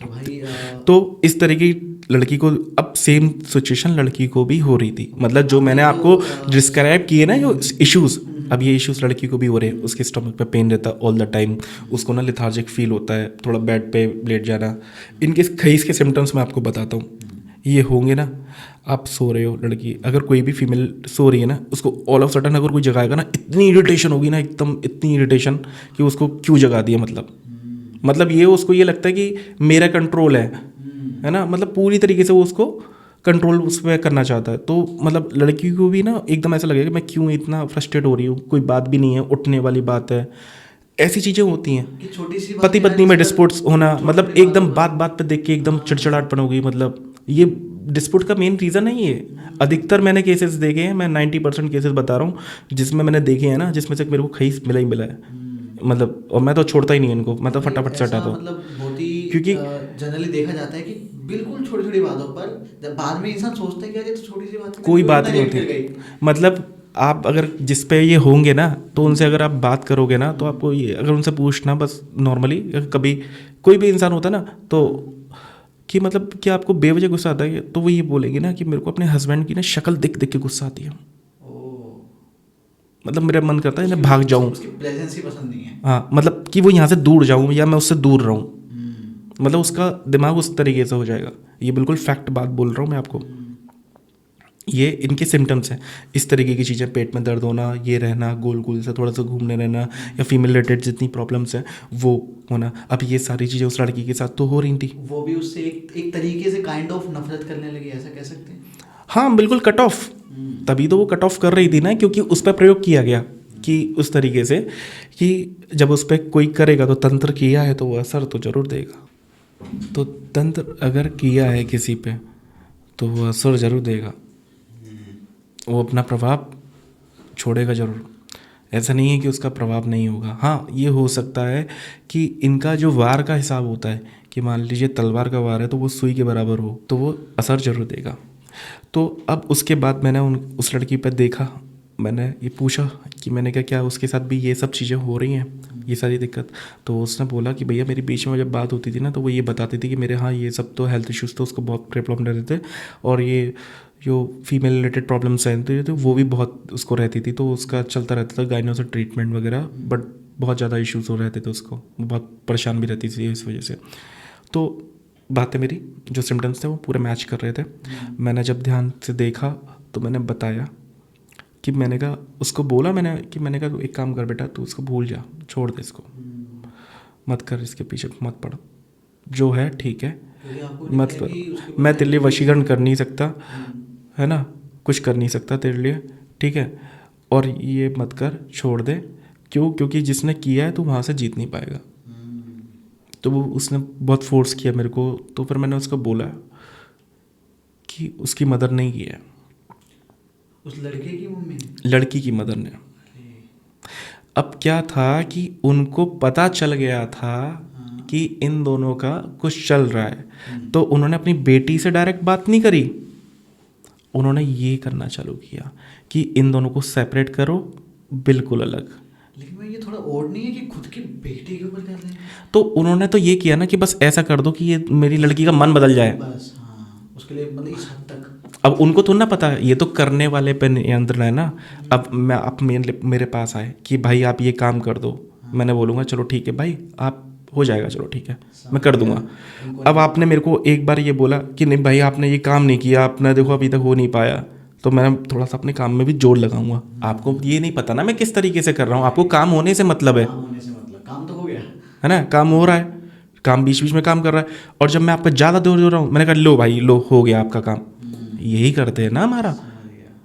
तो भाई तो इस तरह की लड़की को अब सेम सिचुएशन लड़की को भी हो रही थी, मतलब जो मैंने आपको डिस्क्राइब किए ना जो इश्यूज, अब ये इश्यूज लड़की को भी हो रहे हैं। उसके स्टमक पे पेन रहता है ऑल द टाइम, उसको ना लेथार्जिक फील होता है, थोड़ा बेड पे लेट जाना। इनके खईस के सिम्टम्स मैं आपको बताता हूँ, ये होंगे ना। आप सो रहे हो, लड़की अगर कोई भी फीमेल सो रही है ना, उसको ऑल ऑफ सडन अगर कोई जगाएगा ना, इतनी इरिटेशन होगी ना, एकदम इतनी इरिटेशन कि उसको क्यों जगा दिया, मतलब ये उसको ये लगता है कि मेरा कंट्रोल है ना, मतलब पूरी तरीके से वो उसको कंट्रोल उस पर करना चाहता है। तो मतलब लड़की को भी ना एकदम ऐसा लगेगा कि मैं क्यों इतना फ्रस्ट्रेट हो रही हूँ, कोई बात भी नहीं है, उठने वाली बात है, ऐसी चीज़ें होती हैं। कि छोटी सी पति पत्नी में डिस्प्यूट्स होना, मतलब एकदम बात बात पे देख के एकदम चिड़चिड़ाहटपन हो गई, मतलब ये डिस्प्यूट का मेन रीज़न है ये। अधिकतर मैंने केसेस देखे हैं, मैं 90% केसेस बता रहा हूँ जिसमें मैंने देखे हैं ना, जिसमें से मेरे को खईस मिला ही मिला है, मतलब। और मैं तो छोड़ता ही नहीं इनको, मैं तो फटाफट से हटाता हूँ, मतलब बहुत ही क्योंकि जनरली देखा जाता है कि बिल्कुल छोटी छोटी बातों पर जब बाद में इंसान सोचता है कि यार ये तो छोटी सी बात है, कोई क्यों बात इतना नहीं लेट कर होती। गई। मतलब आप अगर जिस पे ये होंगे ना, तो उनसे अगर आप बात करोगे ना, तो आपको ये अगर उनसे पूछना बस नॉर्मली, कभी कोई भी इंसान होता है ना, तो कि मतलब क्या आपको बेवजह गुस्सा आता है, तो वो ये बोलेगी ना कि मेरे को अपने हस्बैंड की ना शक्ल देख देख के गुस्सा आती है, मतलब मेरा मन करता है ना भाग जाऊँ। उसकी प्रेजेंस ही पसंद नहीं है। हाँ, मतलब कि वो यहाँ से दूर जाऊँ या मैं उससे दूर रहूँ, मतलब उसका दिमाग उस तरीके से हो जाएगा। ये बिल्कुल फैक्ट बात बोल रहा हूँ मैं आपको। ये इनके सिम्टम्स हैं, इस तरीके की चीज़ें, पेट में दर्द होना, ये रहना, गोल गोल से थोड़ा सा घूमने रहना, या फीमेल रिलेटेड जितनी प्रॉब्लम्स हैं वो होना। अब ये सारी चीज़ें उस लड़की के साथ तो हो रही थी। वो भी उससे एक तरीके से काइंड ऑफ नफरत करने लगी, ऐसा कह सकते हैं। हाँ बिल्कुल, कट ऑफ। तभी तो वो कट ऑफ कर रही थी ना, क्योंकि उस पर प्रयोग किया गया कि उस तरीके से कि जब उस पर कोई करेगा तो तंत्र किया है तो वो असर तो ज़रूर देगा। तो तंत्र अगर किया है किसी पे तो वो असर ज़रूर देगा, वो अपना प्रभाव छोड़ेगा ज़रूर। ऐसा नहीं है कि उसका प्रभाव नहीं होगा। हाँ, ये हो सकता है कि इनका जो वार का हिसाब होता है कि मान लीजिए तलवार का वार है तो वो सुई के बराबर हो, तो वो असर ज़रूर देगा। तो अब उसके बाद मैंने उस लड़की पर देखा, मैंने ये पूछा कि मैंने कहा क्या उसके साथ भी ये सब चीज़ें हो रही हैं, ये सारी दिक्कत। तो उसने बोला कि भैया मेरी बीच में जब बात होती थी ना, तो वो ये बताती थी कि मेरे हाँ ये सब तो हेल्थ इश्यूज़ तो उसको बहुत प्रॉब्लम रहते थे, और ये जो फीमेल रिलेटेड प्रॉब्लम्स रहती थी वो भी बहुत उसको रहती थी, तो उसका चलता रहता था गाइनो से ट्रीटमेंट वगैरह, बट बहुत ज़्यादा इश्यूज़ हो रहते थे उसको, बहुत परेशान भी रहती थी इस वजह से। तो बातें मेरी जो सिम्टम्स थे वो पूरे मैच कर रहे थे। मैंने जब ध्यान से देखा तो मैंने बताया कि मैंने कहा उसको बोला, मैंने कहा एक काम कर बेटा, तू उसको भूल जा, छोड़ दे इसको, मत कर, इसके पीछे मत पड़, जो है ठीक है, मत कर, मैं तेरे लिए वशीकरण कर नहीं सकता, है ना, कुछ कर नहीं सकता तेरे लिए, ठीक है, और ये मत कर, छोड़ दे। क्यों? क्योंकि जिसने किया है तो वहाँ से जीत नहीं पाएगा। तो वो उसने बहुत फोर्स किया मेरे को, तो फिर मैंने उसको बोला कि उसकी मदर नहीं की है, उस लड़के की मम्मी ने, लड़की की मदर ने। अब क्या था कि उनको पता चल गया था कि इन दोनों का कुछ चल रहा है, तो उन्होंने अपनी बेटी से डायरेक्ट बात नहीं करी, उन्होंने ये करना चालू किया कि इन दोनों को सेपरेट करो, बिल्कुल अलग। लेकिन भाई ये थोड़ा ओड नहीं है कि खुद की बेटी के ऊपर कर रहे हैं? तो उन्होंने तो ये किया ना कि बस ऐसा कर दो कि ये मेरी लड़की का मन बदल जाए। बस हाँ, उसके लिए मतलब इस हद तक। अब उनको तो ना पता है, ये तो करने वाले पे नियंत्रण है ना। अब मैं आप मेरे पास आए कि भाई आप ये काम कर दो, मैंने बोलूँगा चलो ठीक है भाई, आप हो जाएगा, चलो ठीक है मैं कर दूंगा। अब आपने मेरे को एक बार ये बोला कि नहीं भाई आपने ये काम नहीं किया, आपने देखो अभी तक हो नहीं पाया, तो मैं थोड़ा सा अपने काम में भी जोर लगाऊंगा। आपको ये नहीं पता ना मैं किस तरीके से कर रहा हूँ, आपको काम होने से मतलब है, काम होने से मतलब काम तो हो गया है ना, काम हो रहा है, काम बीच बीच में काम कर रहा है। और जब मैं आपको ज़्यादा जोर दे रहा हूँ, मैंने कहा लो भाई लो हो गया आपका काम, यही करते हैं ना हमारा,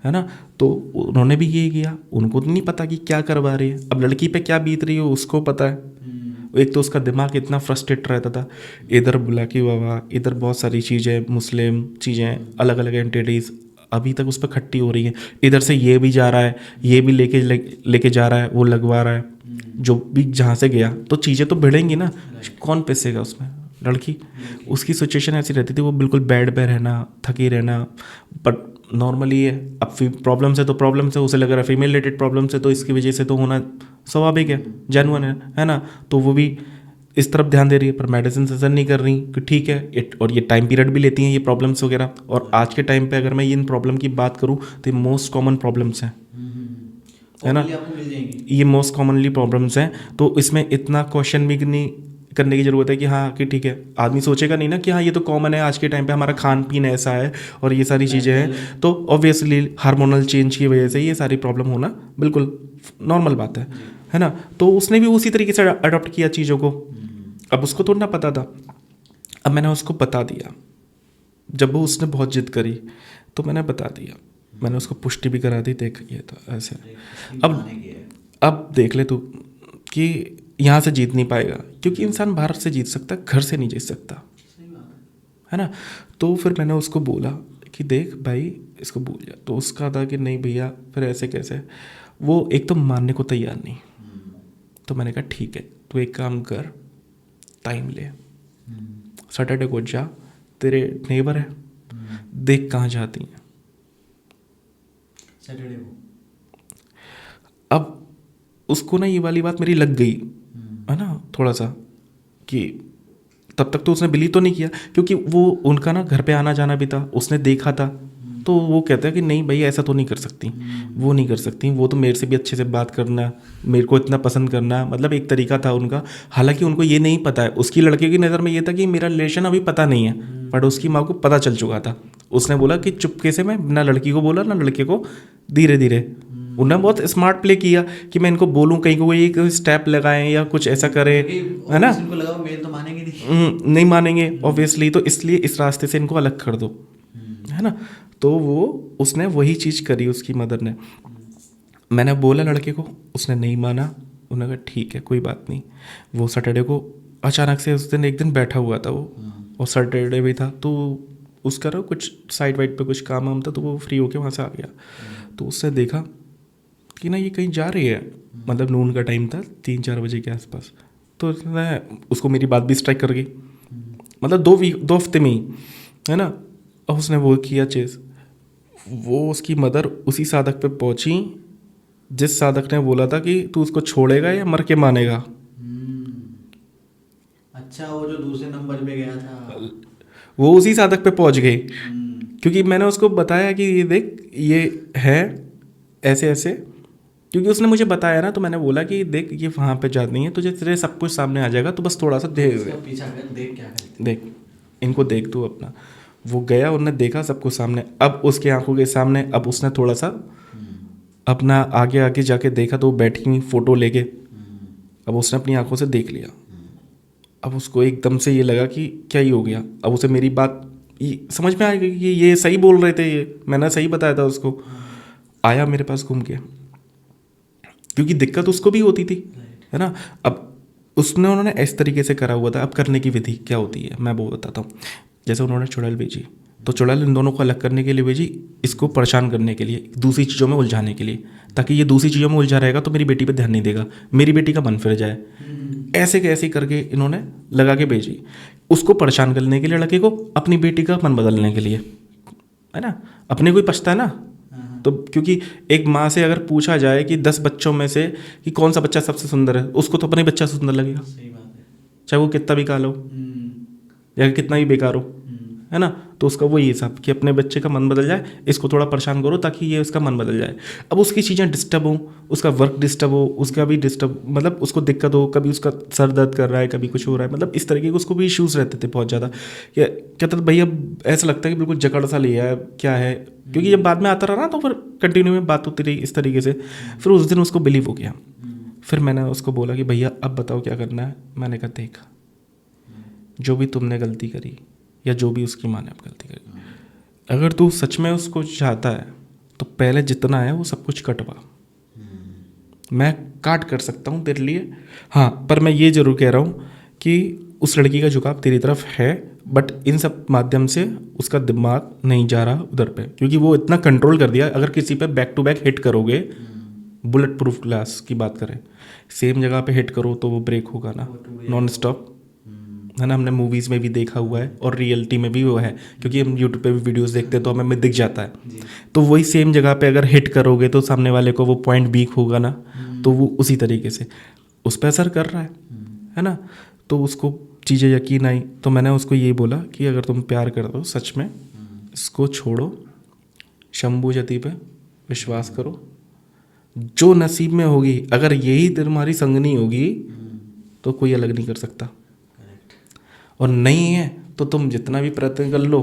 है ना। तो उन्होंने भी ये किया, उनको तो नहीं पता कि क्या करवा रही है। अब लड़की पे क्या बीत रही है उसको पता है। एक तो उसका दिमाग इतना फ्रस्ट्रेट रहता था, इधर बुलाकी बाबा, इधर बहुत सारी चीज़ें, मुस्लिम चीज़ें, अलग अलग एंटिटीज़ अभी तक उस पर खट्टी हो रही हैं। इधर से ये भी जा रहा है, ये भी लेके जा रहा है, वो लगवा रहा है, जो भी जहाँ से गया, तो चीज़ें तो बढ़ेंगी ना, कौन पैसेगा उसमें। लड़की उसकी सिचुएशन ऐसी रहती थी, वो बिल्कुल बेड पे रहना, थकी रहना, बट नॉर्मली है। अब प्रॉब्लम से तो प्रॉब्लम से उसे लग रहा है फीमेल रिलेटेड प्रॉब्लम से, तो इसकी वजह से तो होना स्वाभाविक है, जेन्युइन है ना। तो वो भी इस तरफ ध्यान दे रही है, पर मेडिसिन असर नहीं कर रही कि ठीक है। और ये टाइम पीरियड भी लेती हैं ये प्रॉब्लम्स वगैरह। और आज के टाइम पे अगर मैं इन प्रॉब्लम की बात करूँ तो ये मोस्ट कॉमन प्रॉब्लम्स हैं, है ना, ये मोस्ट कॉमनली प्रॉब्लम्स हैं। तो इसमें इतना क्वेश्चन भी नहीं करने की ज़रूरत है कि हाँ कि ठीक है, आदमी सोचेगा नहीं ना कि हाँ ये तो कॉमन है, आज के टाइम पे हमारा खान पीन ऐसा है और ये सारी चीज़ें हैं, तो ऑब्वियसली हार्मोनल चेंज की वजह से ये सारी प्रॉब्लम होना बिल्कुल नॉर्मल बात है ना। तो उसने भी उसी तरीके से अडॉप्ट किया चीज़ों को। अब उसको थोड़ा ना पता था, अब मैंने उसको बता दिया। जब वो उसने बहुत जिद करी तो मैंने बता दिया, मैंने उसको पुष्टि भी करा दी, देख ये तो ऐसे। अब देख ले तू कि यहाँ से जीत नहीं पाएगा, क्योंकि इंसान बाहर से जीत सकता है, घर से नहीं जीत सकता, है ना। तो फिर मैंने उसको बोला कि देख भाई इसको भूल जा। तो उसका था कि नहीं भैया फिर ऐसे कैसे, वो एक तो मानने को तैयार नहीं। तो मैंने कहा ठीक है, तो एक काम कर, टाइम ले, सैटरडे को जा, तेरे नेबर है, देख कहाँ जाती हैं सैटरडे को। अब उसको ना ये वाली बात मेरी लग गई, है ना, थोड़ा सा कि तब तक तो उसने बिलीव तो नहीं किया, क्योंकि वो उनका ना घर पे आना जाना भी था, उसने देखा था। तो वो कहता है कि नहीं भाई ऐसा तो नहीं कर सकती, वो नहीं कर सकती, वो तो मेरे से भी अच्छे से बात करना, मेरे को इतना पसंद करना, मतलब एक तरीका था उनका। हालांकि उनको ये नहीं पता है, उसकी लड़के की नज़र में ये था कि मेरा रिलेशन अभी पता नहीं है, बट उसकी माँ को पता चल चुका था। उसने बोला कि चुपके से, मैं ना लड़की को बोला ना लड़के को, धीरे धीरे। उन्होंने बहुत स्मार्ट प्ले किया कि मैं इनको बोलूँ, कहीं को एक स्टेप लगाएं या कुछ ऐसा करें, है ना। इनको लगा मेल तो मानेंगे नहीं, नहीं मानेंगे ऑब्वियसली, तो इसलिए इस रास्ते से इनको अलग कर दो, है ना। तो वो उसने वही चीज़ करी, उसकी मदर ने। मैंने बोला लड़के को, उसने नहीं माना। उन्होंने कहा ठीक है कोई बात नहीं। वो सैटरडे को अचानक से उस दिन एक दिन बैठा हुआ था वो, और सैटरडे भी था, तो उसका ना कुछ साइड वाइड पे कुछ काम वाम था, तो वो फ्री होके वहाँ से आ गया। तो उसने देखा कि ना ये कहीं जा रही है, मतलब नून का टाइम था, 3-4 बजे के आसपास। तो उसको मेरी बात भी स्ट्राइक कर गई, मतलब 2 हफ्ते में ही, है ना। और उसने वो किया चीज़, वो उसकी मदर उसी साधक पे पहुंची जिस साधक ने बोला था कि तू उसको छोड़ेगा या मर के मानेगा। अच्छा, वो जो दूसरे नंबर पे गया था, वो उसी साधक पे पहुंच गई, क्योंकि मैंने उसको बताया कि ये देख ये है ऐसे ऐसे, क्योंकि उसने मुझे बताया ना। तो मैंने बोला कि देख ये वहाँ पे जाती है, तुझे तेरे सब कुछ सामने आ जाएगा, तो बस थोड़ा सा पीछा कर, देख क्या करते, देख इनको देख तू अपना। वो गया, उन्होंने देखा सब कुछ सामने, अब उसके आंखों के सामने। अब उसने थोड़ा सा अपना आगे आगे जाके देखा, तो वो बैठी हुई फ़ोटो लेके, अब उसने अपनी आंखों से देख लिया। अब उसको एकदम से ये लगा कि क्या ही हो गया। अब उसे मेरी बात समझ में आ गई कि ये सही बोल रहे थे, ये मैंने सही बताया था उसको। आया मेरे पास घूम के, क्योंकि दिक्कत उसको भी होती थी, है ना। अब उन्होंने इस तरीके से करा हुआ था। अब करने की विधि क्या होती है मैं वो बताता हूँ। जैसे उन्होंने चुड़ैल भेजी, तो चुड़ैल इन दोनों को अलग करने के लिए भेजी, इसको परेशान करने के लिए, दूसरी चीज़ों में उलझाने के लिए, ताकि ये दूसरी चीज़ों में उलझा रहेगा तो मेरी बेटी पे ध्यान नहीं देगा, मेरी बेटी का मन फिर जाए। ऐसे कैसे करके इन्होंने लगा के भेजी, उसको परेशान करने के लिए लड़के को, अपनी बेटी का मन बदलने के लिए, है ना, अपने को ही पछता है ना। हाँ, तो क्योंकि एक माँ से अगर पूछा जाए कि 10 बच्चों में से कि कौन सा बच्चा सबसे सुंदर है, उसको तो अपना ही बच्चा सुंदर लगेगा, सही बात है। चाहे वो कितना भी काला हो या कितना ही बेकार हो, है ना। तो उसका वही हिसाब कि अपने बच्चे का मन बदल जाए, इसको थोड़ा परेशान करो ताकि ये उसका मन बदल जाए। अब उसकी चीज़ें डिस्टर्ब हो, उसका वर्क डिस्टर्ब हो, उसका भी डिस्टर्ब, मतलब उसको दिक्कत हो, कभी उसका सर दर्द कर रहा है, कभी कुछ हो रहा है, मतलब इस तरीके के उसको भी इश्यूज़ रहते थे बहुत ज़्यादा। कहता था भैया ऐसा लगता है कि बिल्कुल जकड़ सा लिया है, क्या है, क्योंकि जब बाद में आता रहा ना तो फिर कंटिन्यू में बात होती रही इस तरीके से। फिर उस दिन उसको बिलीव हो गया। फिर मैंने उसको बोला कि भैया अब बताओ क्या करना है। मैंने कहा देख, जो भी तुमने गलती करी या जो भी उसकी माँ ने अब गलती करी, अगर तू सच में उसको चाहता है तो पहले जितना है वो सब कुछ कटवा। मैं काट कर सकता हूँ तेरे लिए, हाँ, पर मैं ये ज़रूर कह रहा हूँ कि उस लड़की का झुकाव तेरी तरफ है, बट इन सब माध्यम से उसका दिमाग नहीं जा रहा उधर पे, क्योंकि वो इतना कंट्रोल कर दिया। अगर किसी पे बैक टू बैक हिट करोगे, बुलेट प्रूफ ग्लास की बात करें, सेम जगह पे हिट करो तो वो ब्रेक होगा ना, नॉन स्टॉप, है ना। हमने मूवीज़ में भी देखा हुआ है और रियलिटी में भी वो है, क्योंकि हम यूट्यूब पे भी वीडियोस देखते हैं तो हमें दिख जाता है। तो वही सेम जगह पे अगर हिट करोगे तो सामने वाले को वो पॉइंट वीक होगा ना, तो वो उसी तरीके से उस पर असर कर रहा है ना। तो उसको चीज़ें यकीन आई, तो मैंने उसको ये बोला कि अगर तुम प्यार करते हो सच में, इसको छोड़ो, शंभू जति पे विश्वास करो, जो नसीब में होगी, अगर यही तुम्हारी संगनी होगी तो कोई अलग नहीं कर सकता, और नहीं है तो तुम जितना भी प्रयत्न कर लो,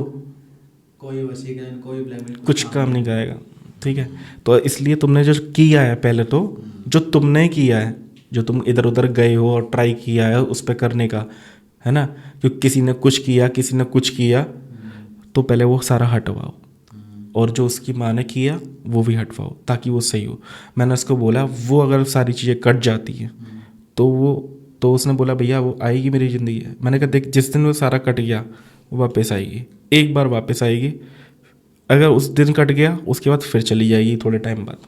कोई वशीकरण, कोई ब्लैकमेल, कुछ काम नहीं करेगा, ठीक है। तो इसलिए तुमने जो किया है, पहले तो जो तुमने किया है, जो तुम इधर उधर गए हो और ट्राई किया है उस पर करने का, है ना, क्योंकि किसी ने कुछ किया, किसी ने कुछ किया, तो पहले वो सारा हटवाओ, और जो उसकी माँ ने किया वो भी हटवाओ ताकि वो सही हो। मैंने उसको बोला वो अगर सारी चीज़ें कट जाती हैं तो उसने बोला भैया वो आएगी मेरी ज़िंदगी है। मैंने कहा देख, जिस दिन वो सारा कट गया वो वापस आएगी, एक बार वापस आएगी। अगर उस दिन कट गया उसके बाद फिर चली जाएगी थोड़े टाइम बाद,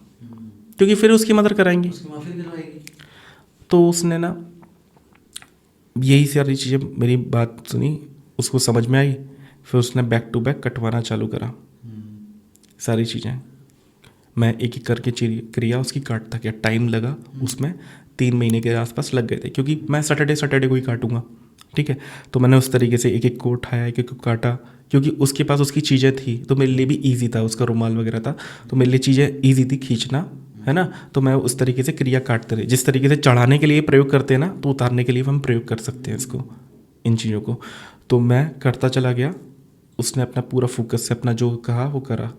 क्योंकि फिर उसकी मदद कराएंगी। उसकी माफी दिलवाएगी। तो उसने ना यही सारी चीज़ें, मेरी बात सुनी, उसको समझ में आई, फिर उसने बैक टू बैक कटवाना चालू करा सारी चीज़ें। मैं एक एक करके क्रिया उसकी काटता गया, टाइम लगा उसमें, 3 महीने के आसपास लग गए थे, क्योंकि मैं सैटरडे को ही काटूंगा, ठीक है। तो मैंने उस तरीके से एक एक को उठाया, एक एक को काटा, क्योंकि उसके पास उसकी चीज़ें थी तो मेरे लिए भी ईजी था, उसका रुमाल वगैरह था तो मेरे लिए चीज़ें ईजी थी खींचना, है ना। तो मैं उस तरीके से क्रिया काटते रहे, जिस तरीके से चढ़ाने के लिए प्रयोग करते हैं ना, तो उतारने के लिए हम प्रयोग कर सकते हैं इसको, इन चीज़ों को। तो मैं करता चला गया, उसने अपना पूरा फोकस से अपना जो कहा वो करा।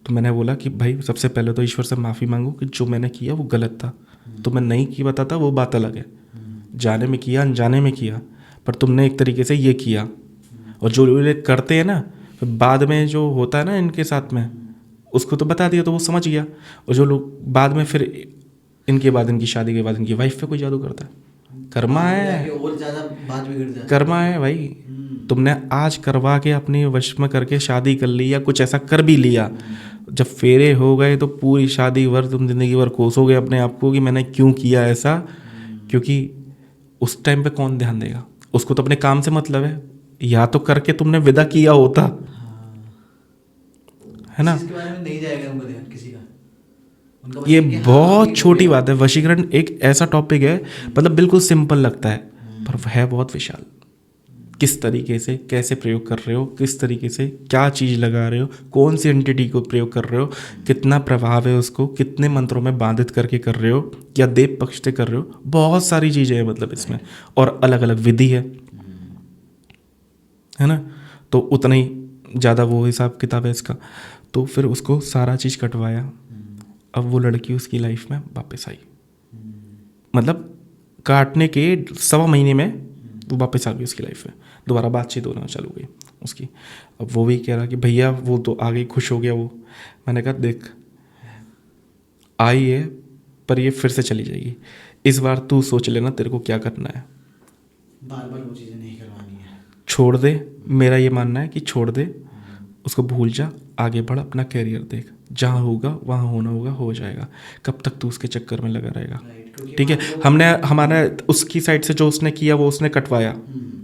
तो मैंने बोला कि भाई सबसे पहले तो ईश्वर से माफ़ी मांगो कि जो मैंने किया वो गलत था, तो मैं नहीं की बताता वो बात अलग है, जाने में किया अनजाने में किया, पर तुमने एक तरीके से ये किया। और जो लोग करते हैं ना, फिर बाद में जो होता है ना इनके साथ में, उसको तो बता दिया तो वो समझ गया, और जो लोग बाद में फिर इनके बाद, इनकी शादी के बाद इनकी वाइफ पे कोई जादू करता है, कर्मा है, और ज़्यादा बात बिगड़ जाए। कर्मा है भाई। तुमने आज करवा के अपनी वश में करके शादी कर ली या कुछ ऐसा कर भी लिया, जब फेरे हो गए तो पूरी शादी भर तुम जिंदगी भर कोसोगे अपने आप को कि मैंने क्यों किया ऐसा, क्योंकि उस टाइम पे कौन ध्यान देगा, उसको तो अपने काम से मतलब है, या तो करके तुमने विदा किया होता, है ना। इसके बारे में नहीं जाएगा उनका ध्यान किसी का, उनका बस ये कि हाँ, बहुत हो छोटी गया। बात है, वशीकरण एक ऐसा टॉपिक है, मतलब बिल्कुल सिंपल लगता है पर है बहुत विशाल। किस तरीके से कैसे प्रयोग कर रहे हो, किस तरीके से क्या चीज़ लगा रहे हो, कौन सी एंटिटी को प्रयोग कर रहे हो, कितना प्रभाव है उसको, कितने मंत्रों में बाधित करके कर रहे हो या देव पक्ष से कर रहे हो, बहुत सारी चीज़ें हैं मतलब इसमें, और अलग अलग विधि है ना। तो उतना ही ज़्यादा वो हिसाब किताब है इसका। तो फिर उसको सारा चीज़ कटवाया, अब वो लड़की उसकी लाइफ में वापस आई, मतलब काटने के 1.25 महीने में वो वापस आ गई उसकी लाइफ में, दोबारा बातचीत होना चालू हुई उसकी। अब वो भी कह रहा कि भैया वो तो आ गई, खुश हो गया वो। मैंने कहा देख, आई है पर ये फिर से चली जाएगी, इस बार तू सोच लेना तेरे को क्या करना है, बार बार वो चीज़ें नहीं करवानी है, छोड़ दे। मेरा ये मानना है कि छोड़ दे उसको, भूल जा, आगे बढ़, अपना कैरियर देख, जहाँ होगा वहाँ होना होगा, हो जाएगा। कब तक तू उसके चक्कर में लगा रहेगा, ठीक है। हमने हमारा उसकी साइड से जो उसने किया वो उसने कटवाया,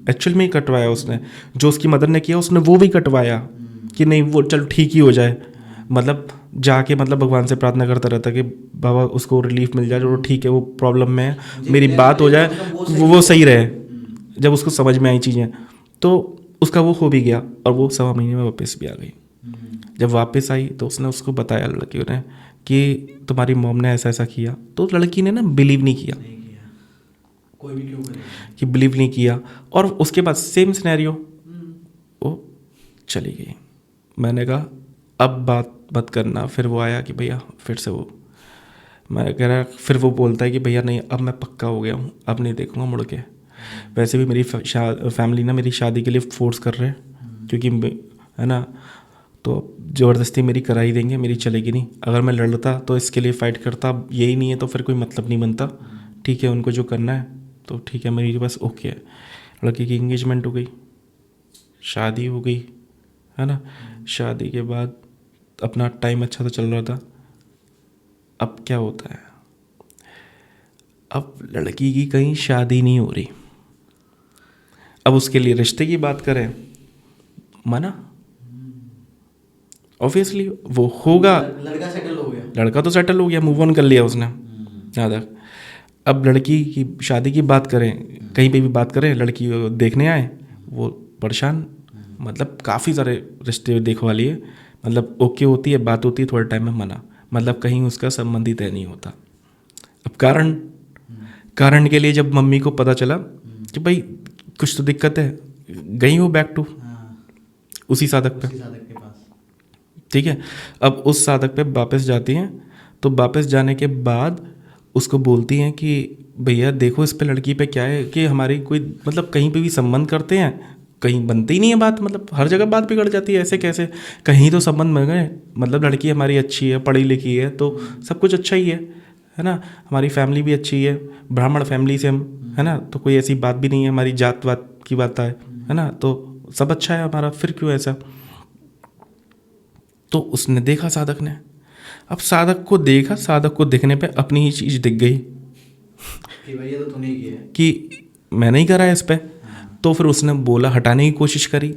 एक्चुअल में ही कटवाया उसने, जो उसकी मदर ने किया उसने वो भी कटवाया, कि नहीं वो चल ठीक ही हो जाए, मतलब जाके मतलब भगवान से प्रार्थना करता रहता कि बाबा उसको रिलीफ मिल जाए, जो ठीक है वो प्रॉब्लम में है, मेरी बात हो जाए, वो सही रहे। जब उसको समझ में आई चीज़ें तो उसका वो हो भी गया और वो 1.25 महीने में वापस भी आ गई। जब वापस आई तो उसने उसको बताया लड़की ने कि तुम्हारी मॉम ने ऐसा ऐसा किया, तो लड़की ने ना बिलीव नहीं किया, कोई भी क्यों करेगा, कि बिलीव नहीं किया। और उसके बाद सेम सिनेरियो वो चली गई। मैंने कहा अब बात मत करना। फिर वो आया कि भैया फिर से वो, मैं कह रहा, फिर वो बोलता है कि भैया नहीं अब मैं पक्का हो गया हूँ, अब नहीं देखूँगा मुड़ के। वैसे भी मेरी फैमिली ना मेरी शादी के लिए फोर्स कर रहे हैं, क्योंकि है ना, तो ज़बरदस्ती मेरी करा ही देंगे, मेरी चलेगी नहीं। अगर मैं लड़ता तो इसके लिए फ़ाइट करता, यही नहीं है तो फिर कोई मतलब नहीं बनता। ठीक है उनको जो करना है तो ठीक है, मेरी बस ओके है। लड़की की इंगेजमेंट हो गई, शादी हो गई, है ना। शादी के बाद अपना टाइम अच्छा तो चल रहा था। अब क्या होता है, अब लड़की की कहीं शादी नहीं हो रही। अब उसके लिए रिश्ते की बात करें, मना, ऑब्वियसली वो होगा। लड़का सेटल हो गया, लड़का तो सेटल हो गया, मूव ऑन कर लिया उसने ज़्यादा। अब लड़की की शादी की बात करें, कहीं पे भी बात करें, लड़की देखने आए वो परेशान, मतलब काफ़ी सारे रिश्ते देखवा लिए, मतलब ओके होती है, बात होती है, थोड़े टाइम में मना, मतलब कहीं उसका संबंध तय नहीं होता। अब कारण के लिए जब मम्मी को पता चला कि भाई कुछ तो दिक्कत है, गई वो बैक टू उसी साधक पे, के पास। ठीक है। अब उस साधक पे वापस जाती हैं, तो वापस जाने के बाद उसको बोलती हैं कि भैया देखो इस पे लड़की पे क्या है कि हमारी कोई मतलब कहीं पे भी संबंध करते हैं, कहीं बनती ही नहीं है बात, मतलब हर जगह बात बिगड़ जाती है, ऐसे कैसे, कहीं तो संबंध बन गए, मतलब लड़की हमारी अच्छी है, पढ़ी लिखी है, तो सब कुछ अच्छा ही है ना, हमारी फैमिली भी अच्छी है, ब्राह्मण फैमिली से हम, है ना, तो कोई ऐसी बात भी नहीं है, हमारी जात वात की बात है ना, तो सब अच्छा है हमारा, फिर क्यों ऐसा। तो उसने देखा साधक ने, अब साधक को देखा, साधक को देखने पे अपनी ही चीज़ दिख गई कि भैया तो तूने किया है, कि मैंने ही करा है इस पे। तो फिर उसने बोला, हटाने की कोशिश करी,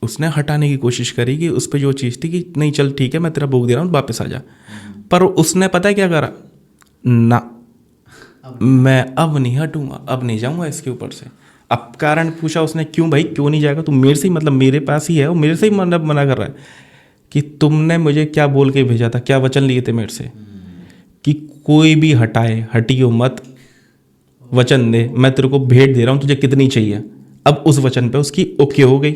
उसने हटाने की कोशिश करी कि उस पर जो चीज़ थी कि नहीं चल ठीक है मैं तेरा भोग दे रहा हूँ वापस आ जा। पर उसने पता है क्या करा, ना मैं अब नहीं हटूंगा, अब नहीं जाऊंगा इसके ऊपर से। अब कारण पूछा उसने, क्यों भाई क्यों नहीं जाएगा, तू मेरे से ही मतलब मेरे पास ही है, वो मेरे से ही मतलब मना कर रहा है कि तुमने मुझे क्या बोल के भेजा था, क्या वचन लिए थे मेरे से कि कोई भी हटाए हटियो मत, वचन दे, मैं तेरे को भेंट दे रहा हूँ, तुझे कितनी चाहिए। अब उस वचन पे उसकी ओके हो गई,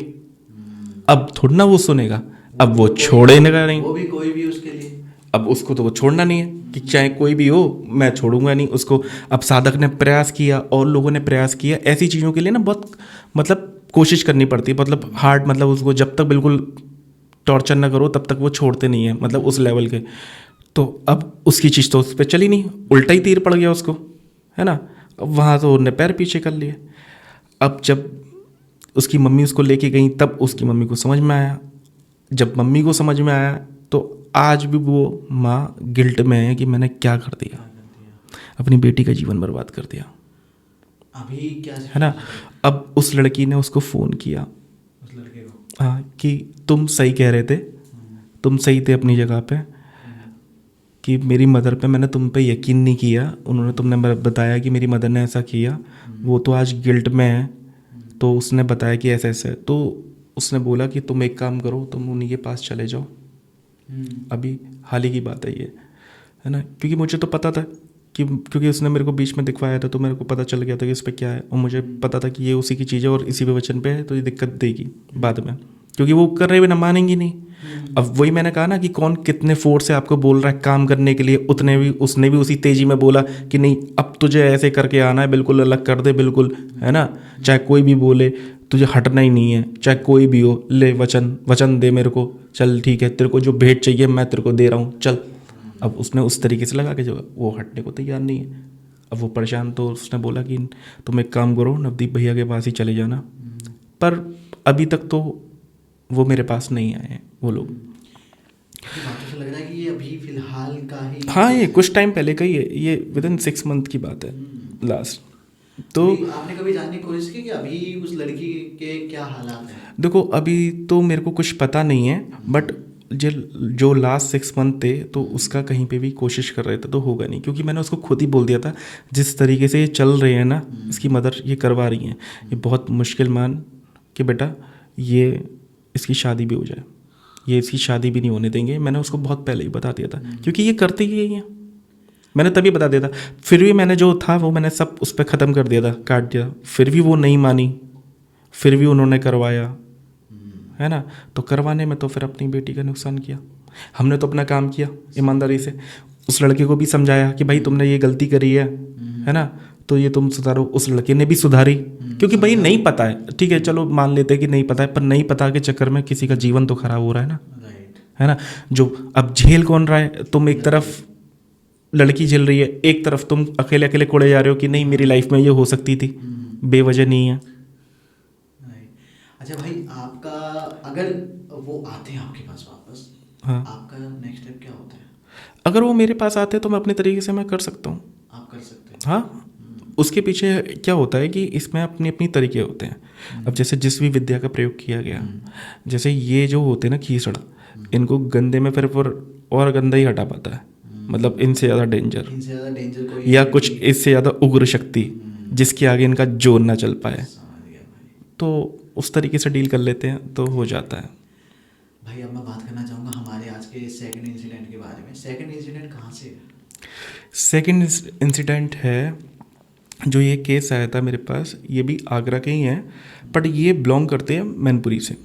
अब थोड़ा ना वो सुनेगा, अब वो छोड़ेगा नहीं, वो भी कोई भी उसके लिए, अब उसको तो वो छोड़ना नहीं है कि चाहे कोई भी हो मैं छोड़ूंगा नहीं उसको। अब साधक ने प्रयास किया और लोगों ने प्रयास किया, ऐसी चीज़ों के लिए ना बहुत मतलब कोशिश करनी पड़ती है, मतलब हार्ड, मतलब उसको जब तक बिल्कुल टॉर्चर ना करो तब तक वो छोड़ते नहीं है, मतलब उस लेवल के। तो अब उसकी चीज़ तो उस पर चली नहीं, उल्टा ही तीर पड़ गया उसको, है ना। अब वहाँ तो उन्होंने पैर पीछे कर लिए। अब जब उसकी मम्मी उसको लेके गई तब उसकी मम्मी को समझ में आया, जब मम्मी को समझ में आया तो आज भी वो माँ गिल्ट में है कि मैंने क्या कर दिया, अपनी बेटी का जीवन बर्बाद कर दिया। अभी क्या है ना। अब उस लड़की ने उसको फ़ोन किया, उस लड़के को, हाँ, कि तुम सही कह रहे थे, तुम सही थे अपनी जगह पे, कि मेरी मदर पे मैंने तुम पे यकीन नहीं किया, उन्होंने तुमने बताया कि मेरी मदर ने ऐसा किया, वो तो आज गिल्ट में है, तो उसने बताया कि ऐसे ऐसे, तो उसने बोला कि तुम एक काम करो, तुम उन्हीं के पास चले जाओ। अभी हाल ही की बात है ये, है ना, क्योंकि मुझे तो पता था कि क्योंकि उसने मेरे को बीच में दिखवाया था, तो मेरे को पता चल गया था कि इस पर क्या है, और मुझे पता था कि ये उसी की चीज़ है और इसी पे वचन पे है, तो ये दिक्कत देगी बाद में, क्योंकि वो कर रहे हुए ना मानेंगी नहीं। अब वही मैंने कहा ना कि कौन कितने फोर्स से आपको बोल रहा है काम करने के लिए, उतने भी उसने भी उसी तेज़ी में बोला कि नहीं अब तुझे ऐसे करके आना है, बिल्कुल अलग कर दे, बिल्कुल, है ना, चाहे कोई भी बोले तुझे हटना ही नहीं है, चाहे कोई भी हो, ले वचन दे मेरे को, चल ठीक है तेरे को जो भेंट चाहिए मैं तेरे को दे रहा हूँ, चल। अब उसने उस तरीके से लगा के जो वो हटने को तैयार नहीं है। अब वो परेशान, तो उसने बोला कि तुम एक काम करो, नवदीप भैया के पास ही चले जाना, पर अभी तक तो वो मेरे पास नहीं आए हैं वो लोग। बातों से लग रहा है कि ये अभी फिलहाल का ही, हाँ ये कुछ टाइम पहले का ही है, ये विद इन 6 मंथ की बात है लास्ट। तो आपने कभी जानने की कोशिश की कि अभी उस लड़की के क्या हालात हैं? देखो अभी तो मेरे को कुछ पता नहीं है, बट जो जो लास्ट 6 मंथ थे तो उसका कहीं पे भी कोशिश कर रहे थे तो होगा नहीं, क्योंकि मैंने उसको खुद ही बोल दिया था जिस तरीके से ये चल रहे हैं ना, इसकी मदर ये करवा रही हैं, ये बहुत मुश्किल मान कि बेटा ये इसकी शादी भी हो जाए, ये इसकी शादी भी नहीं होने देंगे। मैंने उसको बहुत पहले ही बता दिया था, क्योंकि ये करते ही यही हैं। मैंने तभी बता दिया था, फिर भी मैंने जो था वो मैंने सब उस पर ख़त्म कर दिया था, काट दिया, फिर भी वो नहीं मानी, फिर भी उन्होंने करवाया, है ना। तो करवाने में तो फिर अपनी बेटी का नुकसान किया। हमने तो अपना काम किया ईमानदारी से, उस लड़के को भी समझाया कि भाई तुमने ये गलती करी है ना, तो ये तुम सुधारो। उस लड़के ने भी सुधारी, क्योंकि भाई नहीं पता है, ठीक है चलो मान लेते हैं कि नहीं पता है, पर नहीं पता के चक्कर में किसी का जीवन तो खराब हो रहा है ना, राइट। है ना। जो अब झेल कौन रहा है, तुम एक तरफ लड़की झेल रही है, एक तरफ तुम अकेले अकेले कोड़े जा रहे हो कि नहीं मेरी लाइफ में ये हो सकती थी, बेवजह नहीं है। राइट। अच्छा भाई, आपका अगर वो आते हैं आपके पास वापस, हाँ, आपका नेक्स्ट स्टेप क्या होता है? अगर वो मेरे पास आते हैं तो मैं अपने तरीके से मैं कर सकता हूँ। आप कर सकते हैं? हाँ, उसके पीछे क्या होता है कि इसमें अपनी अपनी तरीके होते हैं। अब जैसे जिस भी विद्या का प्रयोग किया गया, जैसे ये जो होते हैं ना कीचड़, इनको गंदे में फिर और गंदा ही हटा पाता है, मतलब इनसे ज़्यादा डेंजर इनसे ज़्यादा डेंजर कोई या entity- कुछ इससे ज़्यादा उग्र शक्ति जिसके आगे इनका जोर ना चल पाए, समझ गया भाई। तो उस तरीके से डील कर लेते हैं तो हो जाता है। भाई अब मैं बात करना चाहूँगा हमारे आज के सेकंड इंसिडेंट के बारे में। सेकंड इंसिडेंट कहाँ से है? सेकंड इंसिडेंट है, जो ये केस आया था मेरे पास, ये भी आगरा के ही हैं, बट ये बिलोंग करते हैं मैनपुरी से।